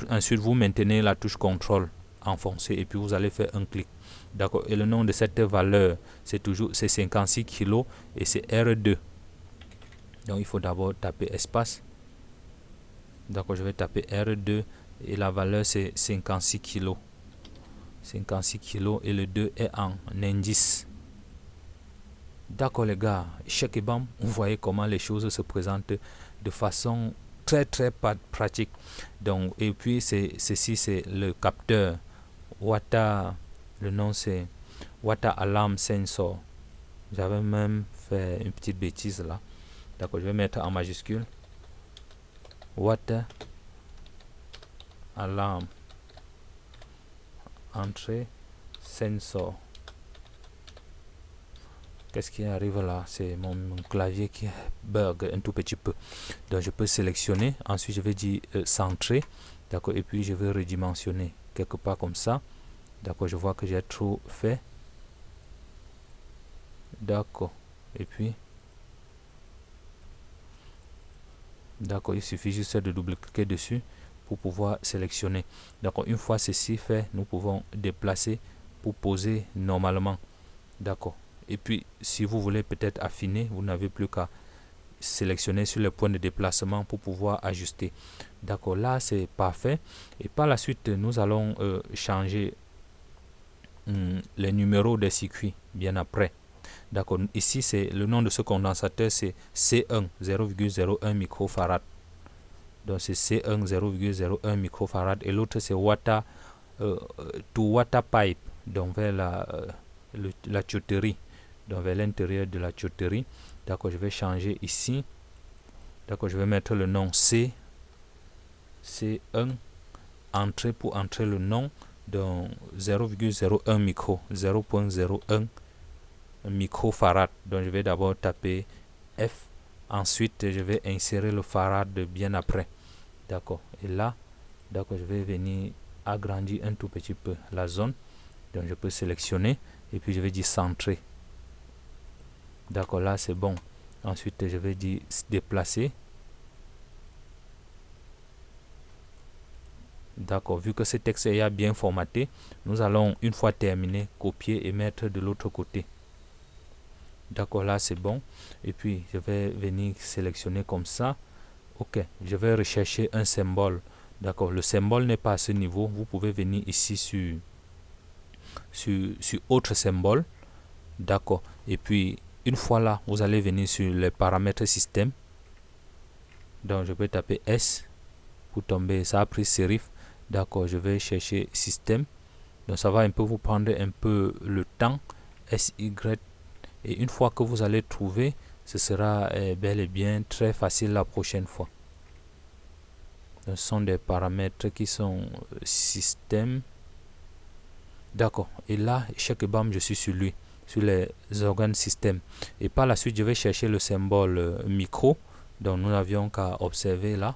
Ensuite, vous maintenez la touche contrôle enfoncée et puis vous allez faire un clic. D'accord. Et le nom de cette valeur, c'est 56 kg et c'est R2. Donc il faut d'abord taper espace. D'accord, je vais taper R2 et la valeur c'est 56 kg. 56 kg et le 2 est en indice. D'accord les gars, check et bam, vous voyez comment les choses se présentent de façon très pratique. Donc, et puis ceci c'est le capteur Water, le nom c'est Water Alarm Sensor. J'avais même fait une petite bêtise là. D'accord, je vais mettre en majuscule Water Alarm Entrée Sensor. Qu'est-ce qui arrive là? C'est mon clavier qui bug un tout petit peu. Donc je peux sélectionner. Ensuite je vais dire centrer. D'accord. Et puis je vais redimensionner quelque part comme ça. D'accord. Je vois que j'ai trop fait. D'accord. Et puis. D'accord. Il suffit juste de double-cliquer dessus pour pouvoir sélectionner. D'accord. Une fois ceci fait, nous pouvons déplacer pour poser normalement. D'accord. Et puis, si vous voulez peut-être affiner, vous n'avez plus qu'à sélectionner sur le point de déplacement pour pouvoir ajuster. D'accord, là c'est parfait. Et par la suite, nous allons changer les numéros des circuits bien après. D'accord, ici c'est le nom de ce condensateur, c'est C1 0,01 microfarad. Donc c'est C1 0,01 microfarad et l'autre c'est water to water pipe, donc vers la tuyauterie. Donc vers l'intérieur de la tuyauterie. D'accord, je vais changer ici. D'accord, je vais mettre le nom C1 entrée pour entrer le nom. Donc 0,01 micro, 0,01 microfarad. Donc je vais d'abord taper F. Ensuite je vais insérer le farad bien après. D'accord, et là, d'accord, je vais venir agrandir un tout petit peu la zone. Donc je peux sélectionner et puis je vais dire centrer. D'accord, là c'est bon. Ensuite, je vais dire déplacer. D'accord, vu que ce texte est bien formaté, nous allons, une fois terminé, copier et mettre de l'autre côté. D'accord, là c'est bon. Et puis, je vais venir sélectionner comme ça. Ok, je vais rechercher un symbole. D'accord, le symbole n'est pas à ce niveau. Vous pouvez venir ici sur autre symbole. D'accord, et puis une fois là, vous allez venir sur les paramètres système. Donc je vais taper S pour tomber, ça a pris serif. D'accord, je vais chercher système. Donc ça va un peu vous prendre un peu le temps. SY. Et une fois que vous allez trouver, ce sera bel et bien très facile la prochaine fois. Donc, ce sont des paramètres qui sont système. D'accord, et là, chaque bam, je suis sur lui, sur les organes système. Et par la suite, je vais chercher le symbole micro. Donc nous n'avions qu'à observer là.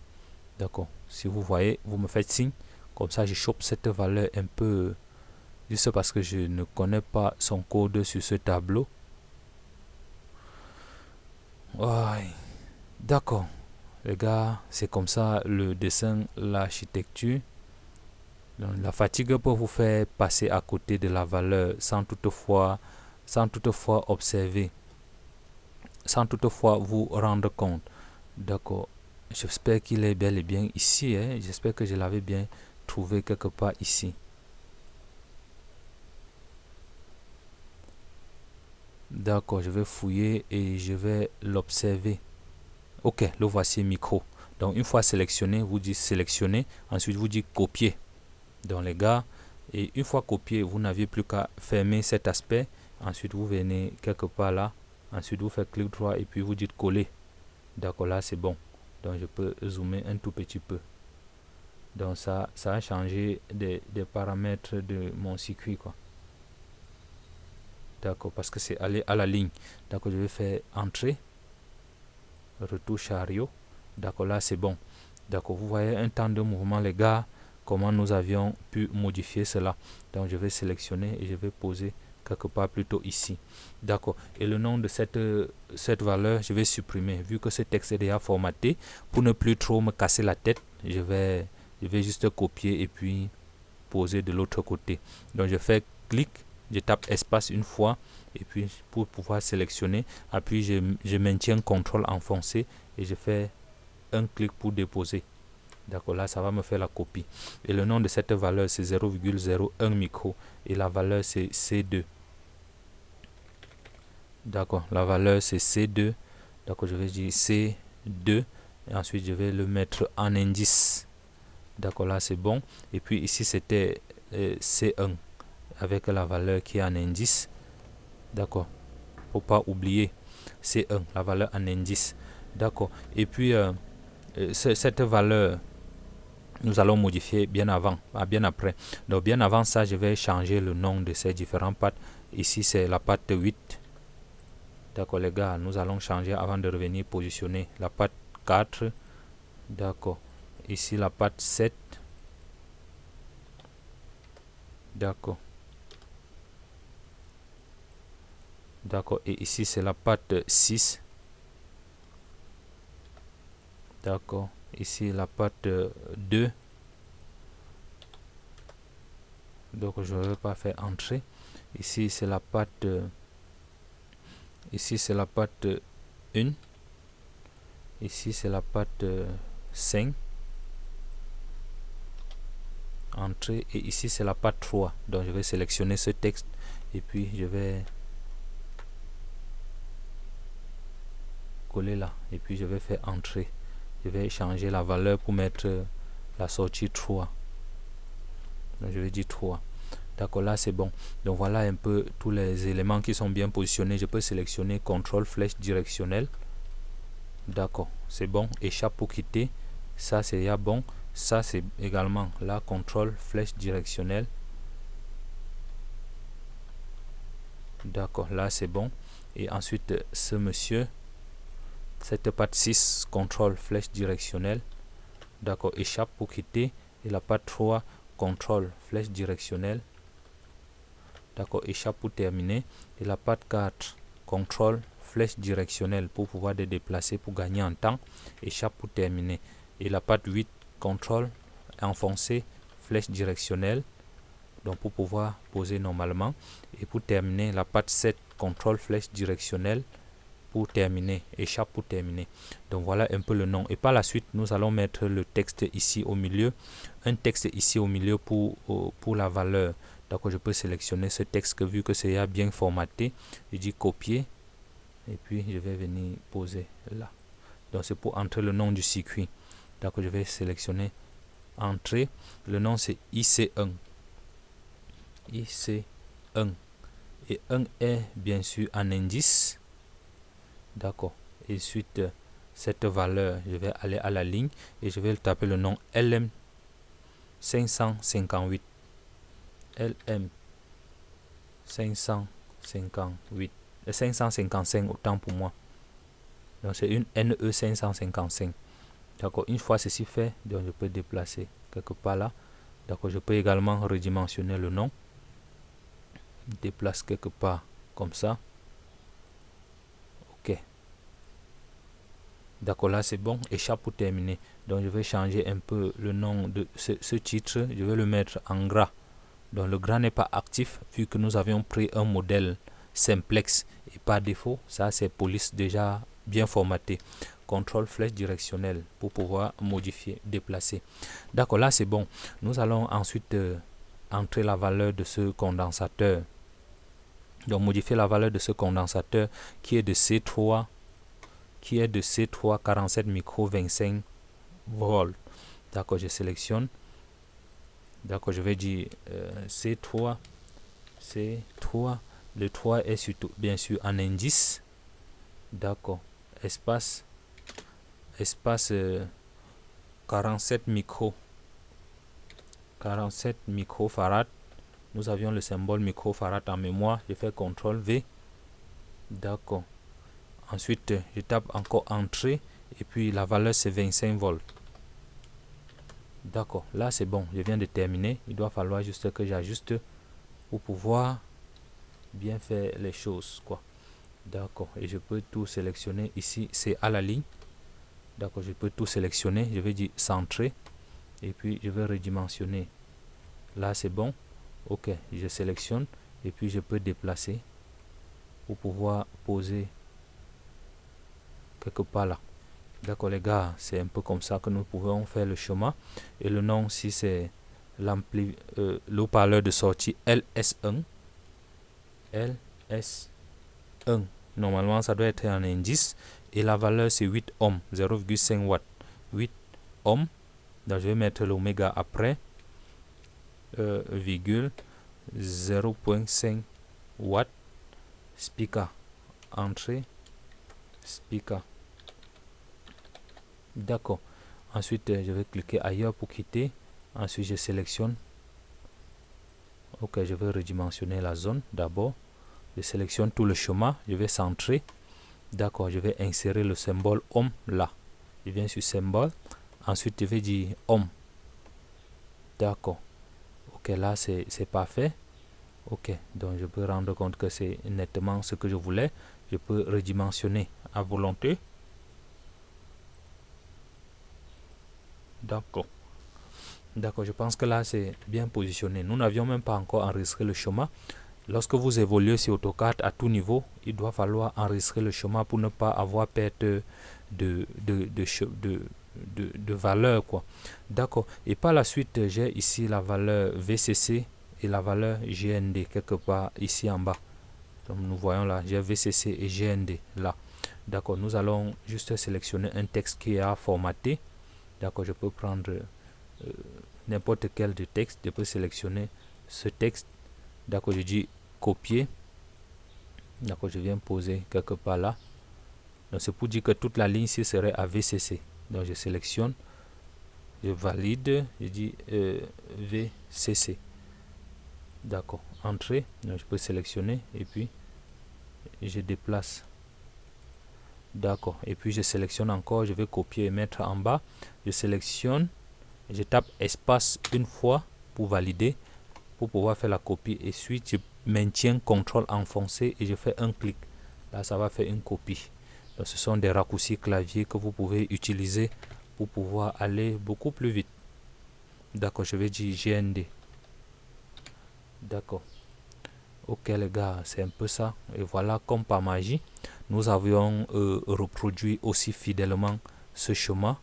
D'accord, si vous voyez, vous me faites signe. Comme ça, je chope cette valeur un peu, juste parce que je ne connais pas son code sur ce tableau. Ouais. D'accord, les gars, c'est comme ça le dessin, l'architecture. La fatigue peut vous faire passer à côté de la valeur sans toutefois observer, sans toutefois vous rendre compte. D'accord, j'espère qu'il est bel et bien ici. J'espère que je l'avais bien trouvé quelque part ici. D'accord, je vais fouiller et je vais l'observer. Ok, le voici micro. Donc une fois sélectionné, vous dites sélectionner, ensuite vous dites copier. Donc les gars, et une fois copié, vous n'avez plus qu'à fermer cet aspect. Ensuite vous venez quelque part là, ensuite vous faites clic droit et puis vous dites coller. D'accord, là c'est bon. Donc je peux zoomer un tout petit peu. Donc ça a changé des paramètres de mon circuit quoi. D'accord, parce que c'est allé à la ligne. D'accord, je vais faire entrée, retour chariot. D'accord, là c'est bon. D'accord, vous voyez un temps de mouvement les gars, comment nous avions pu modifier cela. Donc je vais sélectionner et je vais poser quelque part plutôt ici. D'accord, et le nom de cette valeur, je vais supprimer. Vu que ce texte est déjà formaté, pour ne plus trop me casser la tête, je vais juste copier et puis poser de l'autre côté. Donc je fais clic, je tape espace une fois et puis pour pouvoir sélectionner, appuie, je maintiens CTRL enfoncé et je fais un clic pour déposer. D'accord, là ça va me faire la copie. Et le nom de cette valeur c'est 0,01 micro et la valeur c'est C2. D'accord, la valeur c'est C2. D'accord, je vais dire C2 et ensuite je vais le mettre en indice. D'accord, là c'est bon. Et puis ici c'était C1 avec la valeur qui est en indice. D'accord, faut pas oublier C1, la valeur en indice. D'accord, et puis cette valeur nous allons modifier bien avant, bien après. Donc bien avant ça, je vais changer le nom de ces différents pattes. Ici c'est la patte 8. D'accord les gars, nous allons changer avant de revenir positionner la patte 4. D'accord, ici la patte 7. D'accord. D'accord, et ici c'est la patte 6. D'accord, ici la patte 2. Donc je ne vais pas faire entrer. Ici c'est la patte ici c'est la patte 1. Ici c'est la patte 5. Entrée, et ici c'est la patte 3. Donc je vais sélectionner ce texte et puis je vais coller là et puis je vais faire entrer. Je vais changer la valeur pour mettre la sortie 3. Donc je vais dire 3. D'accord, là c'est bon. Donc voilà un peu tous les éléments qui sont bien positionnés. Je peux sélectionner CTRL flèche directionnelle. D'accord, c'est bon. Échappe pour quitter. Ça c'est déjà bon. Ça c'est également là, CTRL flèche directionnelle. D'accord, là c'est bon. Et ensuite ce monsieur, cette patte 6, CTRL flèche directionnelle. D'accord, échappe pour quitter. Et la patte 3, CTRL flèche directionnelle. D'accord, échappe pour terminer. Et la patte 4, CTRL flèche directionnelle pour pouvoir te déplacer pour gagner en temps. Échappe pour terminer. Et la patte 8, CTRL enfoncé flèche directionnelle. Donc pour pouvoir poser normalement. Et pour terminer, la patte 7, CTRL flèche directionnelle pour terminer, échappe pour terminer. Donc voilà un peu le nom. Et par la suite, nous allons mettre le texte ici au milieu. Un texte ici au milieu pour la valeur. Donc je peux sélectionner ce texte que vu que c'est bien formaté. Je dis copier. Et puis je vais venir poser là. Donc c'est pour entrer le nom du circuit. Donc je vais sélectionner entrée. Le nom c'est IC1. IC1. Et 1 est bien sûr un indice. D'accord. Et suite cette valeur, je vais aller à la ligne et je vais taper le nom LM 558. LM 558. 555 autant pour moi. Donc c'est une NE 555. D'accord. Une fois ceci fait, donc je peux déplacer quelque part là. D'accord. Je peux également redimensionner le nom. Déplace quelque part comme ça. Ok. D'accord, là c'est bon. Échappe pour terminer. Donc je vais changer un peu le nom de ce titre. Je vais le mettre en gras. Donc le gras n'est pas actif vu que nous avions pris un modèle simplex et par défaut. Ça c'est police déjà bien formaté. CTRL flèche directionnelle pour pouvoir modifier, déplacer. D'accord, là c'est bon. Nous allons ensuite entrer la valeur de ce condensateur. Donc modifier la valeur de ce condensateur qui est de C3. Qui est de C3 47 micro 25 volts. D'accord, je sélectionne. D'accord, je vais dire C3. C3. Le 3 est surtout bien sûr en indice. D'accord. Espace 47 micro. 47 microfarad. Nous avions le symbole microfarad en mémoire. Je fais CTRL V. D'accord. Ensuite, je tape encore entrée et puis la valeur c'est 25 volts. D'accord, là c'est bon, je viens de terminer. Il doit falloir juste que j'ajuste pour pouvoir bien faire les choses, quoi. D'accord, et je peux tout sélectionner ici, c'est à la ligne. D'accord, je peux tout sélectionner, je vais dire centrer et puis je vais redimensionner. Là c'est bon. Ok, je sélectionne et puis je peux déplacer. pour pouvoir poser quelque part là. D'accord les gars, c'est un peu comme ça que nous pouvons faire le schéma. Et le nom, si c'est le haut-parleur de sortie LS1. LS1. Normalement, ça doit être un indice. Et la valeur, c'est 8 ohms, 0,5 watts. 8 ohms. Donc, je vais mettre l'oméga après. Virgule 0,5 watts. Speaker. Entrée. Speaker. D'accord. Ensuite, je vais cliquer ailleurs pour quitter. Ensuite, je sélectionne. Ok, je vais redimensionner la zone d'abord. Je sélectionne tout le schéma. Je vais centrer. D'accord, je vais insérer le symbole ohm là. Je viens sur symbole. Ensuite, je vais dire ohm. D'accord. Ok, là, c'est parfait. Ok, donc je peux rendre compte que c'est nettement ce que je voulais. Je peux redimensionner à volonté. D'accord. D'accord, je pense que là, c'est bien positionné. Nous n'avions même pas encore enregistré le schéma. Lorsque vous évoluez sur AutoCAD à tout niveau, il doit falloir enregistrer le schéma pour ne pas avoir perte de valeur, quoi. D'accord. Et par la suite, j'ai ici la valeur VCC et la valeur GND quelque part ici en bas. Donc nous voyons là, j'ai VCC et GND là. D'accord. Nous allons juste sélectionner un texte qui est à formater. D'accord. Je peux prendre n'importe quel de texte. Je peux sélectionner ce texte. D'accord. Je dis copier. D'accord. Je viens poser quelque part là. Donc c'est pour dire que toute la ligne ici serait à VCC. Donc je sélectionne. Je valide, je dis VCC. D'accord. Entrée. Donc je peux sélectionner et puis je déplace. D'accord. Et puis je sélectionne encore. Je vais copier et mettre en bas. Je sélectionne. Je tape espace une fois pour valider. Pour pouvoir faire la copie. Et ensuite je maintiens CTRL enfoncé et je fais un clic. Là ça va faire une copie. Donc ce sont des raccourcis clavier que vous pouvez utiliser pour pouvoir aller beaucoup plus vite. D'accord, je vais dire GND. D'accord. Ok les gars, c'est un peu ça. Et voilà, comme par magie, nous avions reproduit aussi fidèlement ce schéma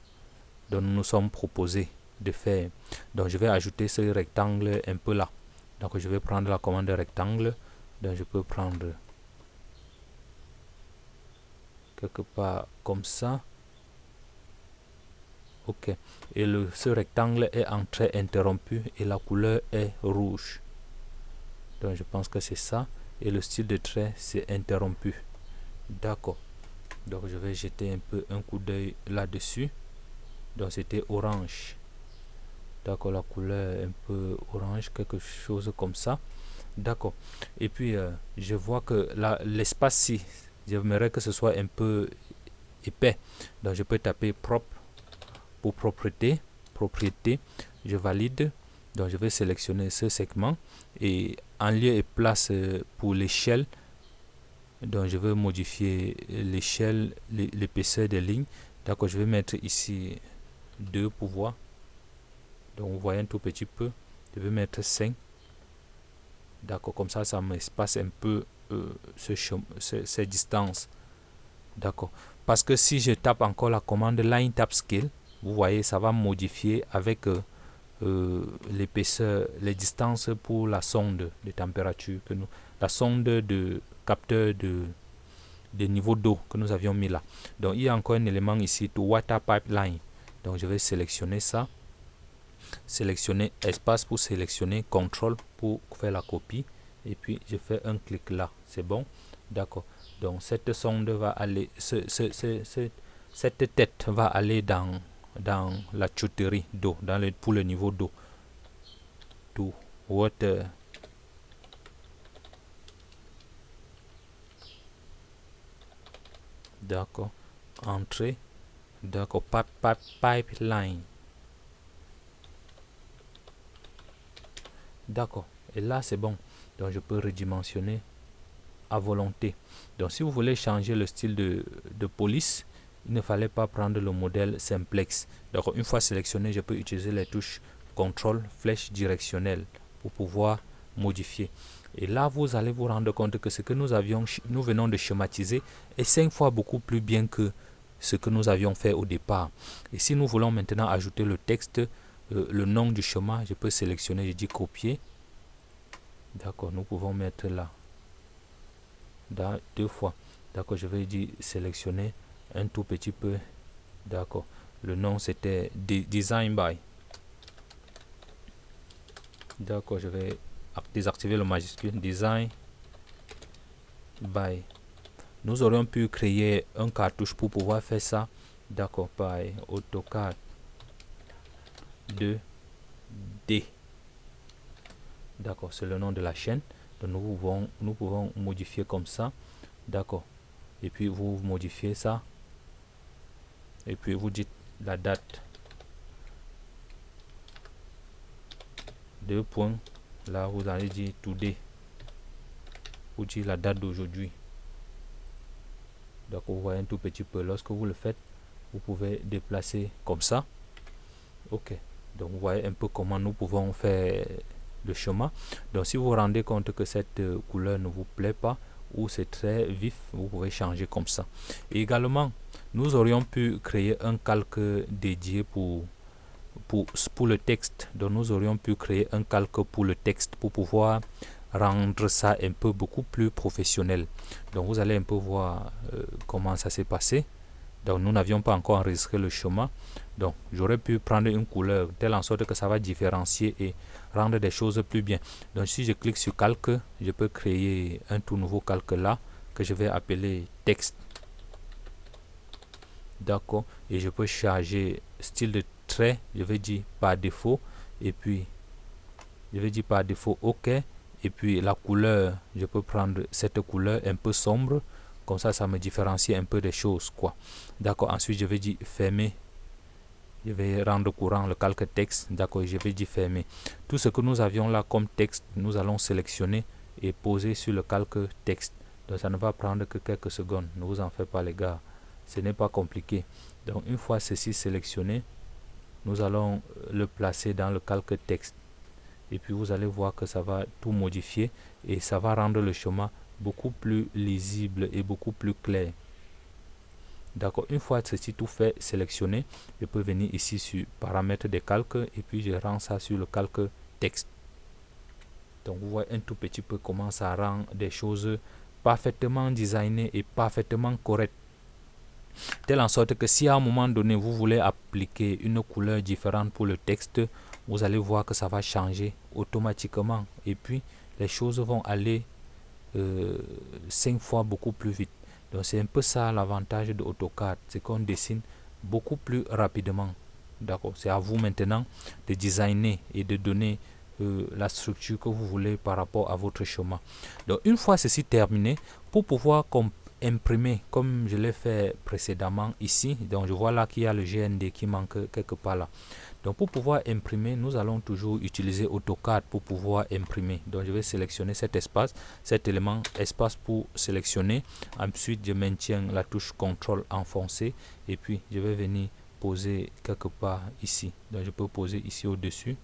dont nous nous sommes proposés de faire. Donc je vais ajouter ce rectangle un peu là. Donc je vais prendre la commande rectangle. Donc je peux prendre quelque part comme ça. Ok. Et ce rectangle est en trait interrompu et la couleur est rouge. Donc je pense que c'est ça. Et le style de trait c'est interrompu. D'accord. Donc je vais jeter un peu un coup d'œil là-dessus. Donc c'était orange. D'accord, la couleur est un peu orange, quelque chose comme ça. D'accord. Et puis je vois que l'espace-ci, j'aimerais que ce soit un peu épais. Donc je peux taper propre pour propriété. Je valide. Donc je vais sélectionner ce segment et en lieu et place pour l'échelle. Donc je vais modifier l'échelle, l'épaisseur des lignes. D'accord, je vais mettre ici 2 pour voir. Donc vous voyez un tout petit peu. Je vais mettre 5. D'accord, comme ça m'espace un peu ces distances. D'accord. Parce que si je tape encore la commande Line Tap Scale, vous voyez, ça va modifier avec l'épaisseur, les distances pour la sonde de température que la sonde de capteur de niveau d'eau que nous avions mis là. Donc il y a encore un élément ici to Water Pipeline. Donc je vais sélectionner ça, sélectionner espace pour sélectionner contrôle pour faire la copie et puis je fais un clic là, c'est bon. D'accord. Donc cette sonde va aller, cette tête va aller dans la tuyauterie d'eau, pour le niveau d'eau. To water. D'accord. Entrée. D'accord. Pipeline. D'accord. Et là, c'est bon. Donc, je peux redimensionner à volonté. Donc, si vous voulez changer le style de police, il ne fallait pas prendre le modèle simplex. Donc, une fois sélectionné, je peux utiliser les touches contrôle, flèche directionnelle pour pouvoir modifier. Et là, vous allez vous rendre compte que ce que nous venons de schématiser est 5 fois beaucoup plus bien que ce que nous avions fait au départ. Et si nous voulons maintenant ajouter le texte, le nom du schéma, je peux sélectionner, je dis copier. D'accord, nous pouvons mettre là, deux fois. D'accord, je vais dire sélectionner un tout petit peu. D'accord, le nom c'était Design by. D'accord, je vais désactiver le majuscule, Design by. Nous aurions pu créer un cartouche pour pouvoir faire ça. D'accord, by AutoCAD 2D. D'accord, c'est le nom de la chaîne. Donc nous pouvons modifier comme ça. D'accord. Et puis vous modifiez ça. Et puis vous dites la date. 2 points. Là, vous allez dire today. Vous dites la date d'aujourd'hui. D'accord, vous voyez un tout petit peu. Lorsque vous le faites, vous pouvez déplacer comme ça. Ok. Donc vous voyez un peu comment nous pouvons faire le schéma. Donc si vous vous rendez compte que cette couleur ne vous plaît pas ou c'est très vif, vous pouvez changer comme ça. Et également, nous aurions pu créer un calque dédié pour le texte. Donc nous aurions pu créer un calque pour le texte pour pouvoir rendre ça un peu beaucoup plus professionnel. Donc vous allez un peu voir comment ça s'est passé. Donc nous n'avions pas encore enregistré le schéma. Donc j'aurais pu prendre une couleur telle en sorte que ça va différencier et rendre des choses plus bien. Donc si je clique sur calque, je peux créer un tout nouveau calque là que je vais appeler texte. D'accord. Et je peux charger style de trait. Je vais dire par défaut. Et puis je vais dire par défaut OK. Et puis la couleur, je peux prendre cette couleur un peu sombre. Comme ça me différencie un peu des choses, quoi. D'accord. Ensuite, je vais dire fermer. Je vais rendre courant le calque texte. D'accord. Je vais dire fermer. Tout ce que nous avions là comme texte, nous allons sélectionner et poser sur le calque texte. Donc, ça ne va prendre que quelques secondes. Ne vous en faites pas, les gars. Ce n'est pas compliqué. Donc, une fois ceci sélectionné, nous allons le placer dans le calque texte. Et puis, vous allez voir que ça va tout modifier et ça va rendre le schéma beaucoup plus lisible et beaucoup plus clair. D'accord, une fois ceci tout fait, sélectionné, je peux venir ici sur paramètres des calques et puis je rends ça sur le calque texte. Donc vous voyez un tout petit peu comment ça rend des choses parfaitement designées et parfaitement correctes. Telle en sorte que si à un moment donné vous voulez appliquer une couleur différente pour le texte, vous allez voir que ça va changer automatiquement et puis les choses vont aller 5 fois beaucoup plus vite. Donc c'est un peu ça l'avantage de AutoCAD, c'est qu'on dessine beaucoup plus rapidement. D'accord, c'est à vous maintenant de designer et de donner la structure que vous voulez par rapport à votre schéma. Donc une fois ceci terminé, pour pouvoir imprimer comme je l'ai fait précédemment ici, donc je vois là qu'il y a le GND qui manque quelque part là. Donc pour pouvoir imprimer, nous allons toujours utiliser AutoCAD pour pouvoir imprimer. Donc je vais sélectionner cet espace, cet élément espace pour sélectionner. Ensuite je maintiens la touche CTRL enfoncée et puis je vais venir poser quelque part ici. Donc je peux poser ici au-dessus.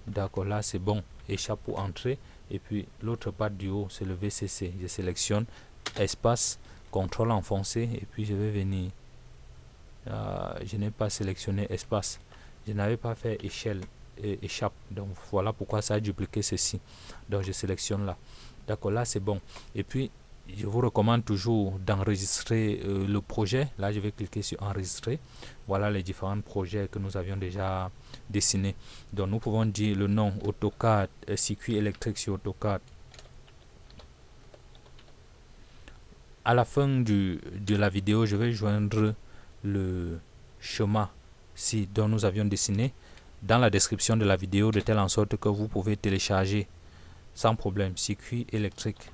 D'accord, là c'est bon. Échappe pour entrer. Et puis l'autre part du haut c'est le VCC. Je sélectionne espace, CTRL enfoncé et puis je vais venir. Je n'ai pas sélectionné espace, je n'avais pas fait échelle et échappe, donc voilà pourquoi ça a dupliqué ceci. Donc je sélectionne là. D'accord, là c'est bon. Et puis je vous recommande toujours d'enregistrer le projet. Là je vais cliquer sur enregistrer. Voilà les différents projets que nous avions déjà dessinés. Donc nous pouvons dire le nom AutoCAD circuit électrique sur AutoCAD. À la fin de la vidéo, je vais joindre le schéma dont nous avions dessiné dans la description de la vidéo, de telle en sorte que vous pouvez télécharger sans problème. Circuit électrique.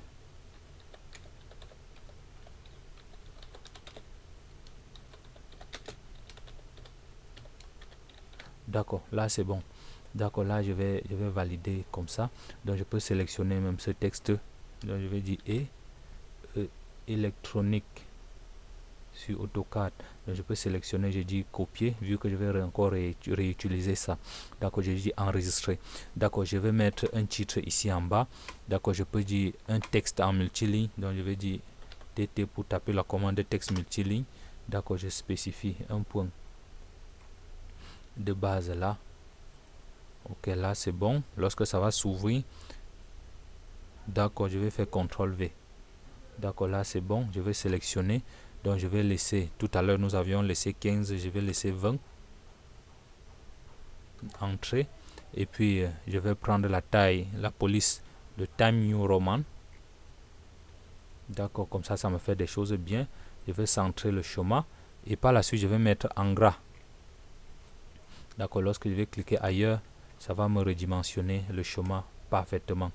D'accord, là c'est bon. D'accord, là je vais valider comme ça. Donc je peux sélectionner même ce texte. Donc je vais dire électronique sur AutoCAD. Donc je peux sélectionner, je dis copier, vu que je vais encore réutiliser ça. D'accord, je dis enregistrer. D'accord, je vais mettre un titre ici en bas. D'accord, je peux dire un texte en multiligne. Donc je vais dire TT pour taper la commande de texte multiligne. D'accord, je spécifie un point de base là. Ok, là c'est bon. Lorsque ça va s'ouvrir, d'accord, je vais faire CTRL V. D'accord, là c'est bon. Je vais sélectionner. Donc je vais laisser, tout à l'heure nous avions laissé 15, je vais laisser 20. Entrée. Et puis je vais prendre la taille, la police de Time New Roman. D'accord, comme ça me fait des choses bien. Je vais centrer le schéma. Et par la suite, je vais mettre en gras. D'accord, lorsque je vais cliquer ailleurs, ça va me redimensionner le schéma parfaitement.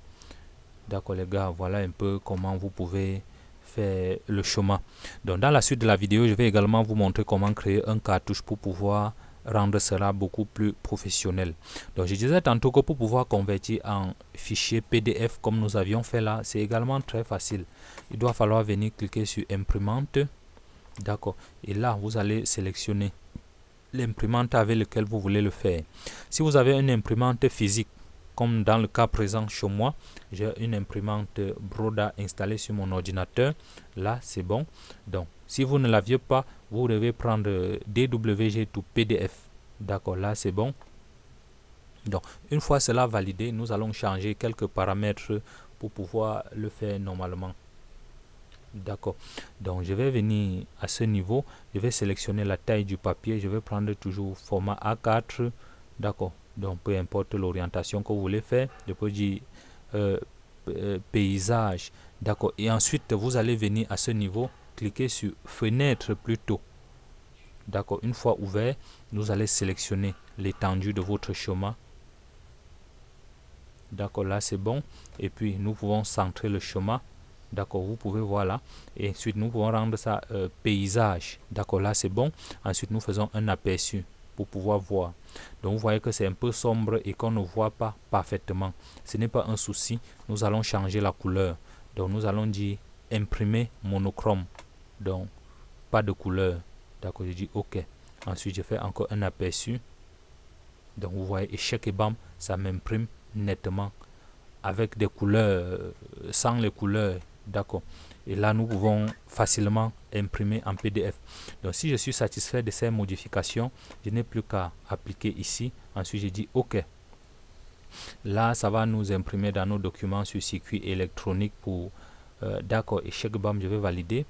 D'accord les gars, voilà un peu comment vous pouvez faire le schéma. Donc dans la suite de la vidéo, je vais également vous montrer comment créer un cartouche pour pouvoir rendre cela beaucoup plus professionnel. Donc je disais tantôt que pour pouvoir convertir en fichier PDF comme nous avions fait là, c'est également très facile. Il doit falloir venir cliquer sur imprimante. D'accord, et là vous allez sélectionner l'imprimante avec laquelle vous voulez le faire. Si vous avez une imprimante physique, comme dans le cas présent chez moi, j'ai une imprimante Broda installée sur mon ordinateur. Là, c'est bon. Donc, si vous ne l'aviez pas, vous devez prendre DWG to PDF. D'accord, là, c'est bon. Donc, une fois cela validé, nous allons changer quelques paramètres pour pouvoir le faire normalement. D'accord. Donc, je vais venir à ce niveau. Je vais sélectionner la taille du papier. Je vais prendre toujours format A4. D'accord. Donc, peu importe l'orientation que vous voulez faire, je peux dire paysage. D'accord. Et ensuite, vous allez venir à ce niveau, cliquer sur fenêtre plutôt. D'accord. Une fois ouvert, nous allons sélectionner l'étendue de votre schéma. D'accord. Là, c'est bon. Et puis, nous pouvons centrer le schéma. D'accord. Vous pouvez voir là. Et ensuite, nous pouvons rendre ça paysage. D'accord. Là, c'est bon. Ensuite, nous faisons un aperçu pour pouvoir voir. Donc vous voyez que c'est un peu sombre et qu'on ne voit pas parfaitement. Ce n'est pas un souci. Nous allons changer la couleur. Donc nous allons dire imprimer monochrome. Donc pas de couleur. D'accord, je dis OK. Ensuite je fais encore un aperçu. Donc vous voyez, échec et bam, ça m'imprime nettement avec des couleurs, sans les couleurs. D'accord. Et là, nous pouvons facilement imprimer en PDF. Donc, si je suis satisfait de ces modifications, je n'ai plus qu'à appliquer ici. Ensuite, je dis OK. Là, ça va nous imprimer dans nos documents sur circuit électronique pour... d'accord, échec bam, je vais valider.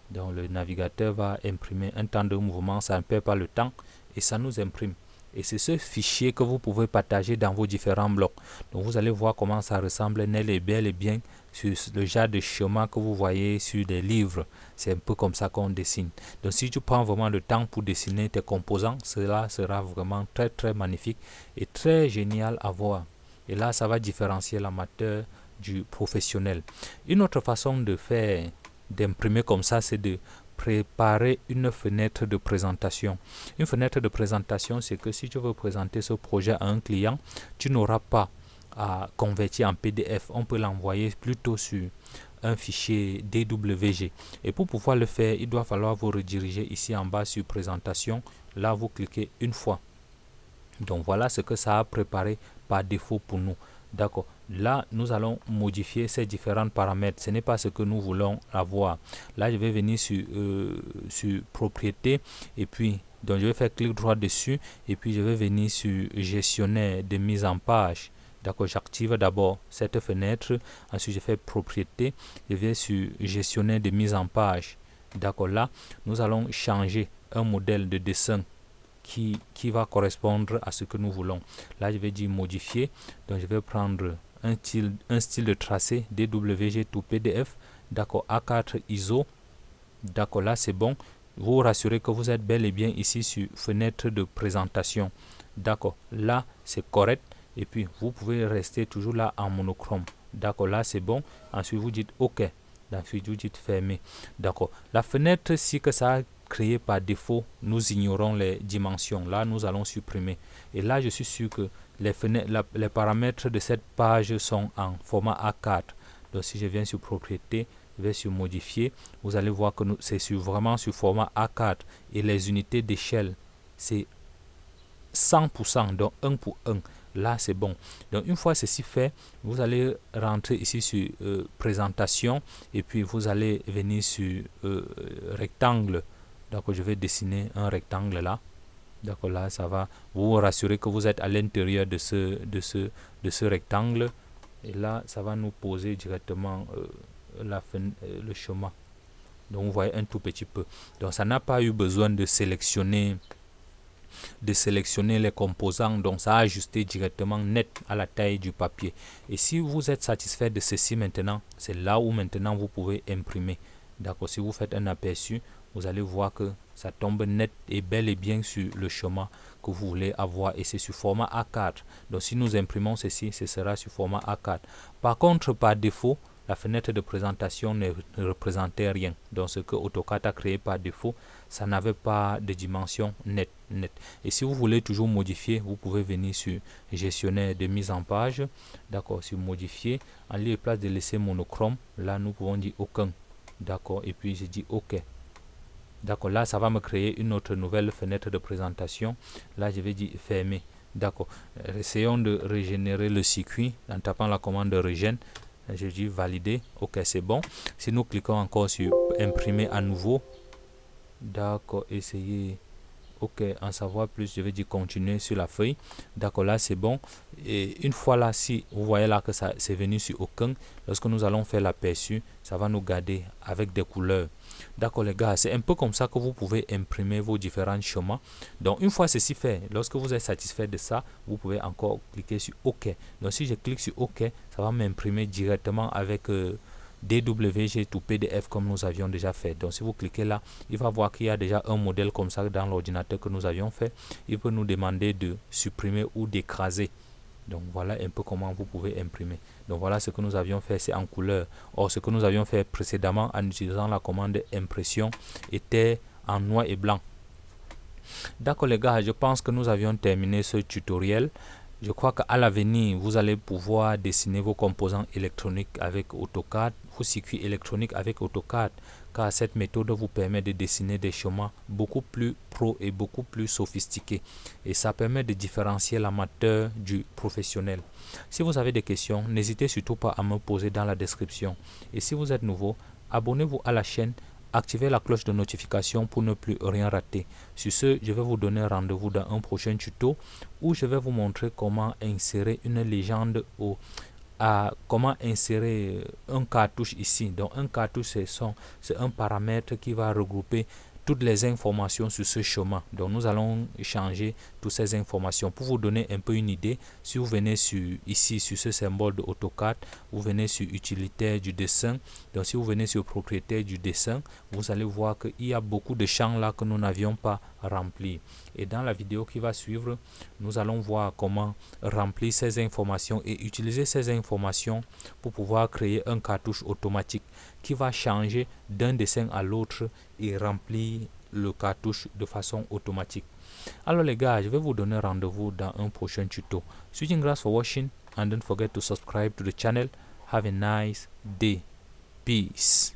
Donc, le navigateur va imprimer un temps de mouvement, ça ne perd pas le temps et ça nous imprime. Et c'est ce fichier que vous pouvez partager dans vos différents blocs. Donc vous allez voir comment ça ressemble bel et bien sur le genre de schéma que vous voyez sur des livres. C'est un peu comme ça qu'on dessine. Donc si tu prends vraiment le temps pour dessiner tes composants, cela sera vraiment très magnifique et très génial à voir. Et là, ça va différencier l'amateur du professionnel. Une autre façon de faire, d'imprimer comme ça, c'est de préparer une fenêtre de présentation. Une fenêtre de présentation, c'est que si tu veux présenter ce projet à un client, tu n'auras pas à convertir en PDF. On peut l'envoyer plutôt sur un fichier DWG. Et pour pouvoir le faire, il doit falloir vous rediriger ici en bas sur présentation. Là, vous cliquez une fois. Donc voilà ce que ça a préparé par défaut pour nous. D'accord. Là, nous allons modifier ces différents paramètres. Ce n'est pas ce que nous voulons avoir. Là, je vais venir sur propriété et puis donc je vais faire clic droit dessus et puis je vais venir sur gestionnaire de mise en page. D'accord, j'active d'abord cette fenêtre. Ensuite, je fais propriété. Je vais sur gestionnaire de mise en page. D'accord, là, nous allons changer un modèle de dessin qui va correspondre à ce que nous voulons. Là, je vais dire modifier. Donc, je vais prendre un style de tracé DWG to PDF. D'accord, A4 ISO. D'accord, là, c'est bon. Vous rassurez que vous êtes bel et bien ici sur fenêtre de présentation. D'accord, là, c'est correct. Et puis, vous pouvez rester toujours là en monochrome. D'accord, là, c'est bon. Ensuite, vous dites OK. Ensuite, vous dites fermer. D'accord. La fenêtre, si que ça a créé par défaut, nous ignorons les dimensions. Là, nous allons supprimer. Et là, je suis sûr que les paramètres de cette page sont en format A4. Donc, si je viens sur propriété, je vais sur modifier. Vous allez voir que c'est vraiment sur format A4 et les unités d'échelle c'est 100%, donc 1 pour 1. Là c'est bon. Donc une fois ceci fait, vous allez rentrer ici sur présentation et puis vous allez venir sur rectangle. Donc je vais dessiner un rectangle là. D'accord, là ça va vous rassurer que vous êtes à l'intérieur de ce rectangle. Et là ça va nous poser directement le chemin. Donc vous voyez un tout petit peu. Donc ça n'a pas eu besoin de sélectionner les composants, donc ça a ajusté directement net à la taille du papier. Et si vous êtes satisfait de ceci maintenant, c'est là où maintenant vous pouvez imprimer. D'accord, si vous faites un aperçu, vous allez voir que ça tombe net et bel et bien sur le chemin que vous voulez avoir, et c'est sur format A4. Donc si nous imprimons ceci, ce sera sur format A4. Par contre, par défaut, la fenêtre de présentation ne représentait rien. Donc ce que AutoCAD a créé par défaut, ça n'avait pas de dimension net. Et si vous voulez toujours modifier, vous pouvez venir sur gestionnaire de mise en page. D'accord, sur modifier, en lieu et place de laisser monochrome, là nous pouvons dire aucun. D'accord, et puis je dis OK. D'accord, là ça va me créer une autre nouvelle fenêtre de présentation. Là je vais dire fermer. D'accord, essayons de régénérer le circuit en tapant la commande regen. Je dis valider. OK, c'est bon. Si nous cliquons encore sur imprimer à nouveau, d'accord, essayez. OK, en savoir plus, je vais dire continuer sur la feuille. D'accord, là c'est bon. Et une fois là, si vous voyez là que ça c'est venu sur aucun, lorsque nous allons faire l'aperçu, ça va nous garder avec des couleurs. D'accord les gars, c'est un peu comme ça que vous pouvez imprimer vos différents schémas. Donc une fois ceci fait, lorsque vous êtes satisfait de ça, vous pouvez encore cliquer sur OK. Donc si je clique sur OK, ça va m'imprimer directement avec DWG to PDF comme nous avions déjà fait. Donc si vous cliquez là, il va voir qu'il y a déjà un modèle comme ça dans l'ordinateur que nous avions fait. Il peut nous demander de supprimer ou d'écraser. Donc voilà un peu comment vous pouvez imprimer. Donc voilà ce que nous avions fait, c'est en couleur. Or ce que nous avions fait précédemment en utilisant la commande impression était en noir et blanc. D'accord les gars, je pense que nous avions terminé ce tutoriel. Je crois qu'à l'avenir, vous allez pouvoir dessiner vos composants électroniques avec AutoCAD, vos circuits électroniques avec AutoCAD, car cette méthode vous permet de dessiner des schémas beaucoup plus pro et beaucoup plus sophistiqués. Et ça permet de différencier l'amateur du professionnel. Si vous avez des questions, n'hésitez surtout pas à me poser dans la description. Et si vous êtes nouveau, abonnez-vous à la chaîne. Activez la cloche de notification pour ne plus rien rater. Sur ce, je vais vous donner rendez-vous dans un prochain tuto où je vais vous montrer comment insérer une légende comment insérer un cartouche ici. Donc un cartouche, c'est un paramètre qui va regrouper toutes les informations sur ce chemin. Donc nous allons changer toutes ces informations pour vous donner un peu une idée. Si vous venez ici sur ce symbole de AutoCAD, vous venez sur utilitaire du dessin. Donc si vous venez sur propriétaire du dessin, vous allez voir qu'il y a beaucoup de champs là que nous n'avions pas remplis. Et dans la vidéo qui va suivre, nous allons voir comment remplir ces informations et utiliser ces informations pour pouvoir créer un cartouche automatique qui va changer d'un dessin à l'autre et remplir le cartouche de façon automatique. Alors les gars, je vais vous donner rendez-vous dans un prochain tuto. Switching grass for watching and don't forget to subscribe to the channel. Have a nice day. Peace.